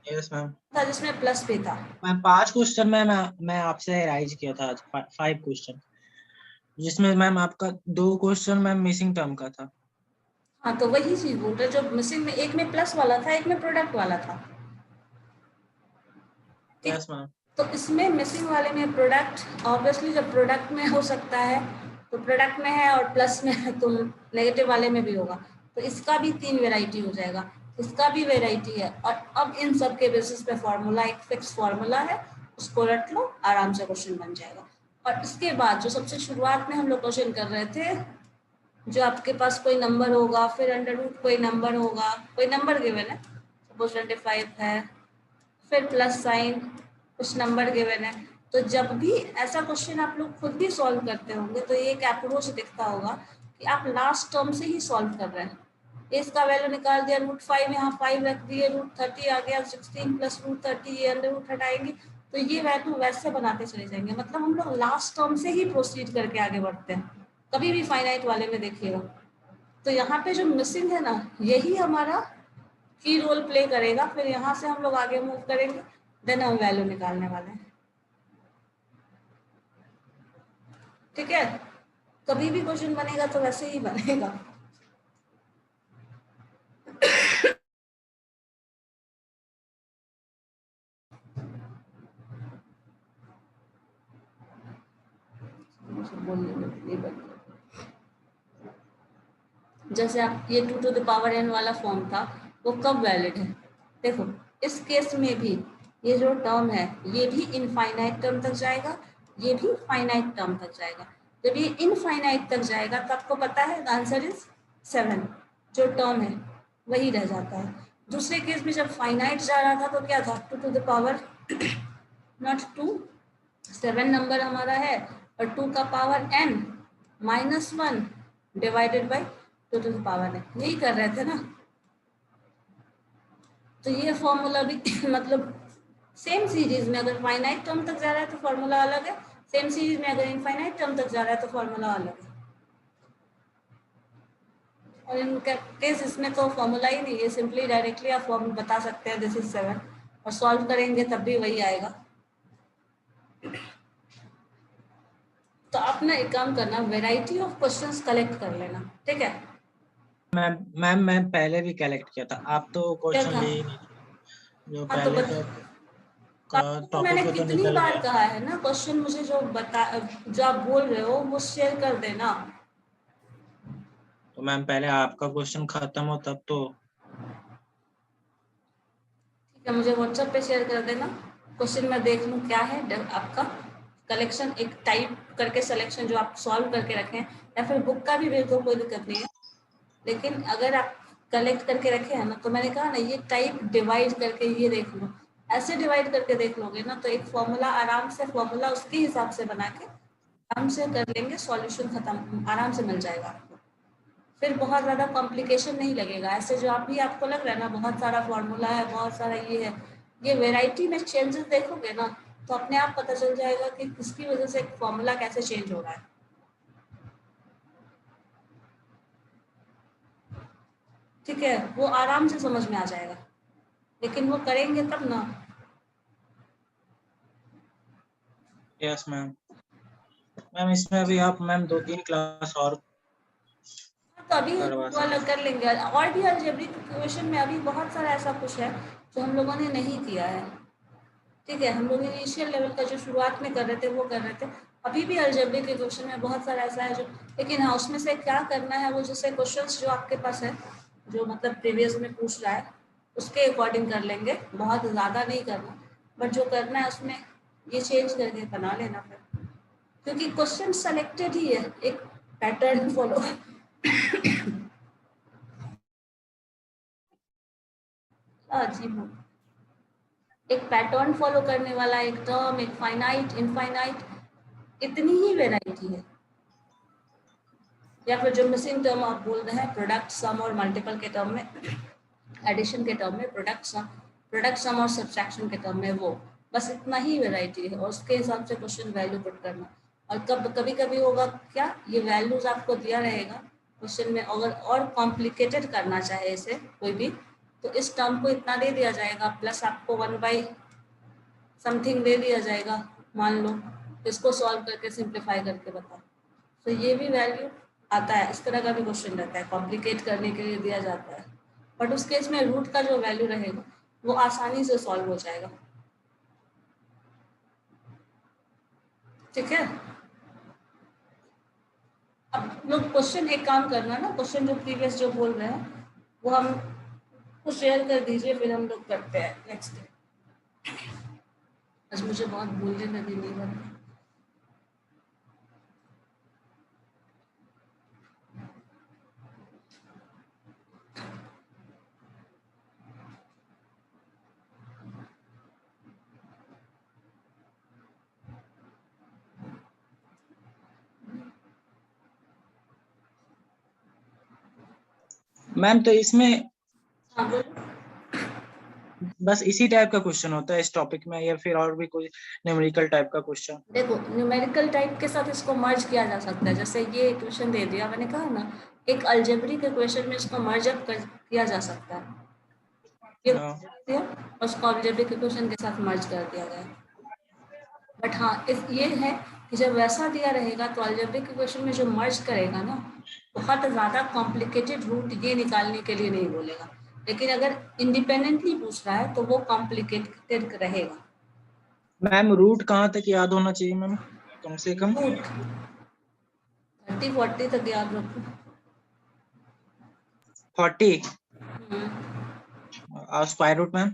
यस मैम। था, जिसमें प्लस भी था। मैम 5 क्वेश्चन में मैं आपसे राइज किया था आज, 5 क्वेश्चन, जिसमें मैम आपका 2 क्वेश्चन मैम मिसिंग टर्म का था। हाँ, तो वही चीज बोल रहे, जो मिसिंग में एक में प्लस वाला था, एक में प्रोडक्ट वाला था, ठीक। Yes ma'am. तो इसमें मिसिंग वाले में प्रोडक्ट, ऑब्वियसली जब प्रोडक्ट में हो सकता है तो प्रोडक्ट में है, और प्लस में है तो नेगेटिव वाले में भी होगा, तो इसका भी 3 वेराइटी हो जाएगा, इसका भी वेराइटी है। और अब इन सब के बेसिस पे फॉर्मूला, एक फिक्स फॉर्मूला है, उसको रट लो, आराम से क्वेश्चन बन जाएगा। और इसके बाद जो सबसे शुरुआत में हम लोग क्वेश्चन कर रहे थे, जो आपके पास कोई नंबर होगा, फिर अंडर रूट कोई नंबर होगा, कोई नंबर गिवन है, सपोज 25 है, फिर प्लस साइन, कुछ नंबर गिवन है। तो जब भी ऐसा क्वेश्चन आप लोग खुद भी सॉल्व करते होंगे तो ये एक अप्रोच दिखता होगा कि आप लास्ट टर्म से ही सॉल्व कर रहे हैं। इसका वैल्यू निकाल दिया, √5 यहाँ 5 रख दिए, √30 आ गया, 16 + √30, ये अंडर रूट हटाएंगे तो ये वैल्यू वैसे बनाते चले जाएंगे। मतलब हम लोग लास्ट टर्म से ही प्रोसीड करके आगे बढ़ते हैं, कभी भी फाइनाइट वाले में देखिएगा। तो यहाँ पे जो मिसिंग है ना, यही हमारा की रोल प्ले करेगा। फिर यहाँ से हम लोग आगे मूव करेंगे, देन हम वैल्यू निकालने वाले हैं, ठीक है। कभी भी क्वेश्चन बनेगा तो वैसे ही बनेगा। बोलने में नहीं बनता। जैसे आप ये 2 to the power n वाला फॉर्म था, वो कब वैलिड है? देखो इस केस में भी ये जो टर्म है ये भी इनफाइनाइट टर्म तक जाएगा, ये भी फाइनाइट टर्म तक जाएगा। जब ये इनफाइनाइट तक जाएगा तो आपको पता है आंसर इज 7, जो टर्म है वही रह जाता है। दूसरे केस में जब फाइनाइट जा रहा था तो क्या था, 2 to the power not 2, 7 number हमारा है और 2 का power n -1 divided by 2 to the power n, यही कर रहे थे ना। तो ये फॉर्मूला भी मतलब सेम सीरीज में अगर फाइनाइट टर्म तक जा रहा है तो फॉर्मूला अलग है, सेम सीरीज में अगर इनफाइनाइट टर्म तक जा रहा है तो फॉर्मूला अलग है। और इनका केस इसमें तो फॉर्मूला ही नहीं है, सिंपली डायरेक्टली आप फॉर्म बता सकते हैं दिस इज 7 और सॉल्व करेंगे तब भी वही आएगा। तो आप ना एक काम करना, वैरायटी ऑफ क्वेश्चंस कलेक्ट कर लेना, ठीक है? मैम मैं पहले भी कलेक्ट किया था, आप तो क्वेश्चन था? ले ही नहीं थे। जो हाँ तो पहले का तो मैंने टॉपिक तो कितनी निकल बार गया। कहा है ना, क्वेश्चन मुझे जो आप बोल रहे हो वो शेयर कर देना। तो मैम पहले आपका क्वेश्चन खत्म हो तब तो। ठीक है, मुझे व्हाट्सएप पे शेयर कर देना, क्वेश्चन मैं देख लूँ क्या है आपका कलेक्शन, एक टाइप करके सिलेक्शन जो आप सॉल्व करके रखें, या फिर बुक का भी भेज दो, कोई दिक्कत नहीं है। लेकिन अगर आप कलेक्ट करके रखे हैं ना, तो मैंने कहा ना ये टाइप डिवाइड करके ये देख लो, ऐसे डिवाइड करके देख लोगे ना तो एक फॉर्मूला आराम से, फॉर्मूला उसके हिसाब से बना के आराम से कर लेंगे, सॉल्यूशन खत्म आराम से मिल जाएगा आपको। फिर बहुत ज़्यादा कॉम्प्लिकेशन नहीं लगेगा। ऐसे जो आप भी आपको लग रहा है ना बहुत सारा फॉर्मूला है, बहुत सारा ये है, ये वेराइटी में चेंजेस देखोगे ना तो अपने आप पता चल जाएगा कि किसकी वजह से फॉर्मूला कैसे चेंज हो रहा है। ठीक है, वो आराम से समझ में आ जाएगा, लेकिन वो करेंगे तब ना। Yes ma'am. मैम इसमें अभी आप मैम 2-3 क्लास और तो अभी करवा वाला कर लेंगे, और भी अलजेब्रिक इक्वेशन में अभी बहुत सारा ऐसा कुछ है जो हम लोगों ने नहीं किया है। ठीक है, हम लोग इनिशियल लेवल का जो शुरुआत में कर रहे थे वो कर रहे थे। अभी भी अलजेब्रिक इक्वेशन में बहुत सारा ऐसा है जो, लेकिन हाँ उसमें से क्या करना है वो जैसे क्वेश्चंस जो आपके पास है, जो मतलब प्रीवियस में पूछ रहा है उसके अकॉर्डिंग कर लेंगे, बहुत ज़्यादा नहीं करना, बट जो करना है उसमें ये चेंज करके बना लेना फिर, क्योंकि क्वेश्चन सेलेक्टेड ही है, एक पैटर्न फॉलो अजीब हो, एक पैटर्न फॉलो करने वाला, एक टर्म, एक फाइनाइट, इनफाइनाइट, इतनी ही वेराइटी है। या फिर जो मिसिंग टर्म आप बोल रहे हैं प्रोडक्ट सम और मल्टीपल के टर्म में, एडिशन के टर्म में प्रोडक्ट सम और सब्ट्रैक्शन के टर्म में, वो बस इतना ही वेराइटी है और उसके हिसाब से क्वेश्चन वैल्यू पुट करना। और कभी कभी होगा क्या, ये वैल्यूज आपको दिया रहेगा क्वेश्चन में, अगर और कॉम्प्लिकेटेड करना चाहे इसे कोई भी, तो इस टर्म को इतना दे दिया जाएगा प्लस आपको 1 बाई समथिंग दे दिया जाएगा मान लो, इसको सॉल्व करके सिंप्लीफाई करके बताओ। तो ये भी वैल्यू आता है, इस तरह का भी क्वेश्चन रहता है, कॉम्प्लिकेट करने के लिए दिया जाता है, बट उस केस में रूट का जो वैल्यू रहेगा वो आसानी से सॉल्व हो जाएगा। ठीक है, अब लोग क्वेश्चन एक काम करना ना, क्वेश्चन जो प्रीवियस जो बोल रहे हैं वो हम को शेयर कर दीजिए, फिर हम लोग करते हैं नेक्स्ट डे। आज मुझे बहुत बोलने में भी नहीं बनता। मैम तो इसमें हाँ बोलो। बस इसी टाइप का क्वेश्चन होता है इस टॉपिक में, या फिर और भी कोई न्यूमेरिकल टाइप का क्वेश्चन? देखो न्यूमेरिकल टाइप के साथ इसको मर्ज किया जा सकता है, जैसे ये इक्वेशन दे दिया मैंने कहा ना, एक अलजेब्रिक इक्वेशन में इसको मर्ज अप किया जा सकता है, ये दिया और उसको अलजेब्रिक इक्वेशन के साथ मर्ज कर दिया गया। बट हाँ इस ये है कि जब वैसा दिया रहेगा तो अलजेब्रिक इक्वेशन में जो मर्ज करेगा ना, बहुत ज़्यादा कॉम्प्लिकेटेड रूट ये निकालने के लिए नहीं बोलेगा, लेकिन अगर इंडिपेंडेंटली पूछ रहा है तो वो कॉम्प्लिकेटेड रहेगा। मैम रूट कहाँ तक याद होना चाहिए मैम, कम से कम? रूट 30-40 तक याद रखो। 40 हम्म, और square root ma'am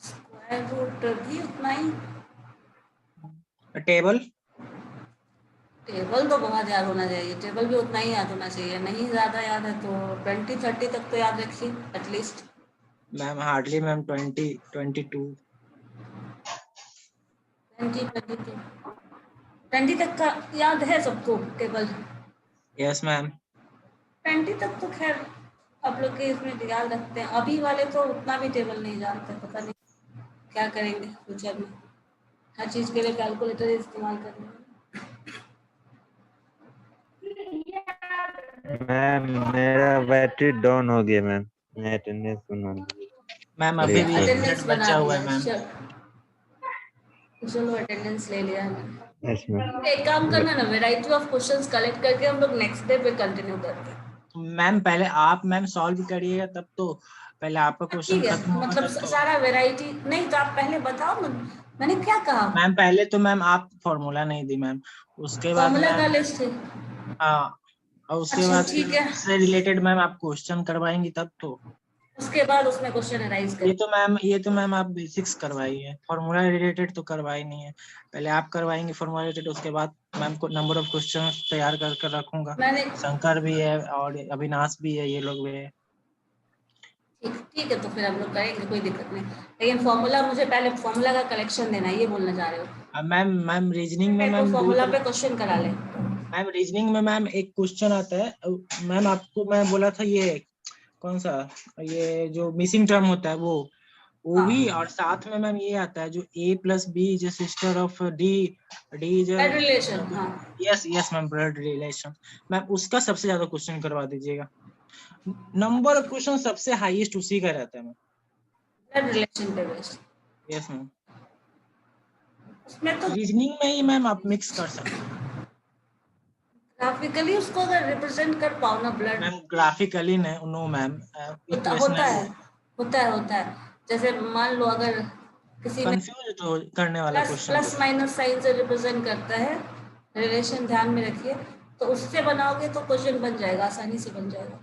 square root भी उतना ही। टेबल टेबल तो बहुत याद होना चाहिए, टेबल भी उतना ही याद होना चाहिए, नहीं ज़्यादा याद है तो 20-30 तक तो याद रखिए एटलीस्ट। मैम हार्डली मैम 20-22 20 तक का याद है सबको टेबल? यस मैम 20 तक तो खैर आप लोग के इसमें याद रखते हैं, अभी वाले तो उतना भी टेबल नहीं जानते, पता नहीं क्या करेंगे फ्यूचर में, हर चीज़ के लिए कैलकुलेटर इस्तेमाल करेंगे। मैम मेरा बैटरी डाउन हो गया मैम, मैं अटेंडेंस बना ली। मैम अभी भी 1 अटेंडेंस मिनट बना बचा हुआ दिया है मैम। चलो अटेंडेंस ले लिया मैंने। Yes ma'am. एक काम करना ना, वैरायटी ऑफ क्वेश्चंस कलेक्ट करके हम लोग नेक्स्ट डे पे कंटिन्यू करते हैं। मैम पहले आप मैम सॉल्व करिएगा तब तो, पहले आपका क्वेश्चन ठीक है, खत्म होगा मतलब तब तो। सारा वैरायटी नहीं तो आप पहले बताओ ना, मैंने क्या कहा? मैम पहले तो मैम आप फॉर्मूला नहीं दी मैम, उसके बाद फॉर्मूला का मैम लिस्ट है। हाँ, और उसके अच्छा बाद ठीक फिर है, उससे रिलेटेड मैम आप क्वेश्चन करवाएंगी तब तो। उसके बाद उसमें क्वेश्चन अराइज ये करें। तो मैम आप बेसिक्स करवाइए, फॉर्मूला रिलेटेड तो करवाई नहीं है। पहले आप करवाएंगे फॉर्मूला रिलेटेड, उसके बाद मैम को नंबर ऑफ क्वेश्चन तैयार कर कर रखूंगा। मैंने शंकर भी है और अविनाश भी है, ये लोग भी है। ठीक है, तो फिर हम लोग करेंगे, कोई दिक्कत नहीं, लेकिन फॉर्मूला मुझे पहले फॉर्मूला का कलेक्शन देना है, ये बोलना चाह रहे हो? अब मैम रीजनिंग में तो मैम फॉर्मूला पे क्वेश्चन करा ले। मैम रीजनिंग में मैम एक क्वेश्चन आता है मैम, आपको मैं बोला था ये कौन सा, ये जो मिसिंग टर्म होता है वो हाँ, भी, और साथ में मैम ये आता है जो A + B is sister of D is blood relation. हाँ, yes ma'am blood relation. Ma'am उसका सबसे ज्यादा क्वेश्चन करवा दीजिएगा, नंबर ऑफ क्वेश्चन सबसे हाईएस्ट उसी का रहता है मैम। ब्लड रिलेशन पे बेस्ड। यस मैम, उसमें तो रीजनिंग में ही मैम आप मिक्स कर सकते हैं ग्राफिकली उसको अगर रिप्रेजेंट कर पाओ ना blood, ma'am, graphically no ma'am, होता इक्वेशनली है, होता है। जैसे मान लो अगर किसी में कंफ्यूज तो करने वाला plus question plus minus sign से रिप्रेजेंट करता है, रिलेशन ध्यान में रखिए, तो उससे बनाओगे तो क्वेश्चन बन जाएगा, आसानी से बन जाएगा।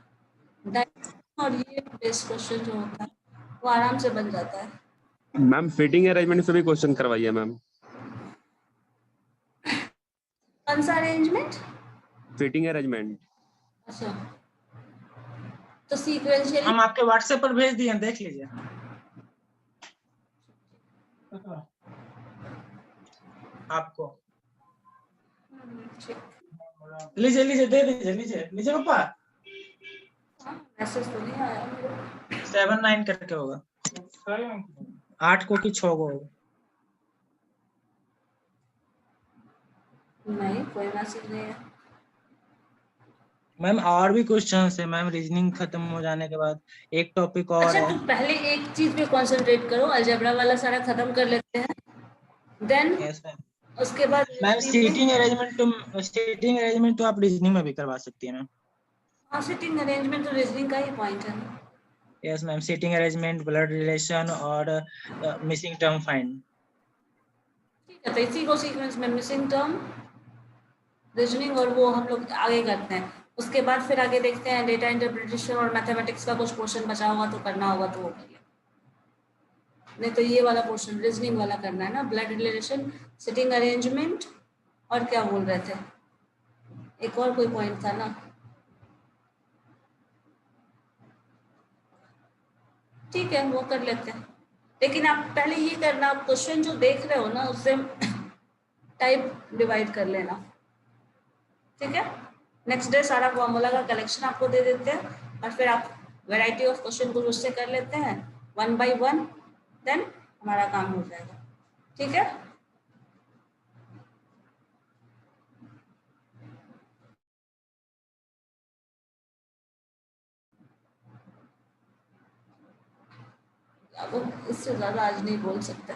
डायरेक्शन और ये बेस्ट क्वेश्चन जो होता है वो आराम से बन जाता है। मैम फिटिंग अरेंजमेंट से भी क्वेश्चन करवाइए मैम। कौन सा अरेंजमेंट? Fitting arrangement. अच्छा, तो सीक्वेंशियली हम आपके व्हाट्सएप पर भेज दिए, देख लीजिए। आपको लीजिए दे दीजिए, लीजिए पापा। मैसेज तो नहीं आया मेरे 7-9 करके होगा, 8 को कि 6 को होगा। नहीं, कोई मैसेज नहीं है। मैम और भी क्वेश्चन है मैम, रीजनिंग खत्म हो जाने के बाद एक टॉपिक और अच्छा, है। तो पहले एक चीज पे कंसंट्रेट करो, अलजेब्रा वाला सारा खत्म कर लेते हैं, देन यस मैम। उसके बाद मैम रीजनिंग सीटिंग अरेंजमेंट तो आप रीजनिंग में भी करवा सकती है मैम। हाँ, सिटिंग अरेंजमेंट तो रीजनिंग का ही पॉइंट है ना। Yes ma'am, seating arrangement, blood relation और मिसिंग टर्म फाइंड। ठीक है, तो इसी को सीक्वेंस में मिसिंग टर्म, रीजनिंग और वो हम लोग आगे करते हैं, उसके बाद फिर आगे देखते हैं डेटा इंटरप्रिटेशन और मैथमेटिक्स का कुछ पोर्शन बचा होगा तो करना होगा तो वो कर लेंगे, नहीं तो ये वाला पोर्शन रीजनिंग वाला करना है ना, ब्लड रिलेशन, सिटिंग अरेंजमेंट, और क्या बोल रहे थे, एक और कोई पॉइंट था ना। ठीक है, वो कर लेते हैं, लेकिन आप पहले ये करना, आप क्वेश्चन जो देख रहे हो ना उससे टाइप डिवाइड कर लेना, ठीक है। नेक्स्ट डे सारा फॉर्मूला का कलेक्शन आपको दे देते हैं और फिर आप वैरायटी ऑफ क्वेश्चन को उससे कर लेते हैं 1 by 1, देन हमारा काम हो जाएगा, ठीक है। अब इससे ज़्यादा आज नहीं बोल सकते।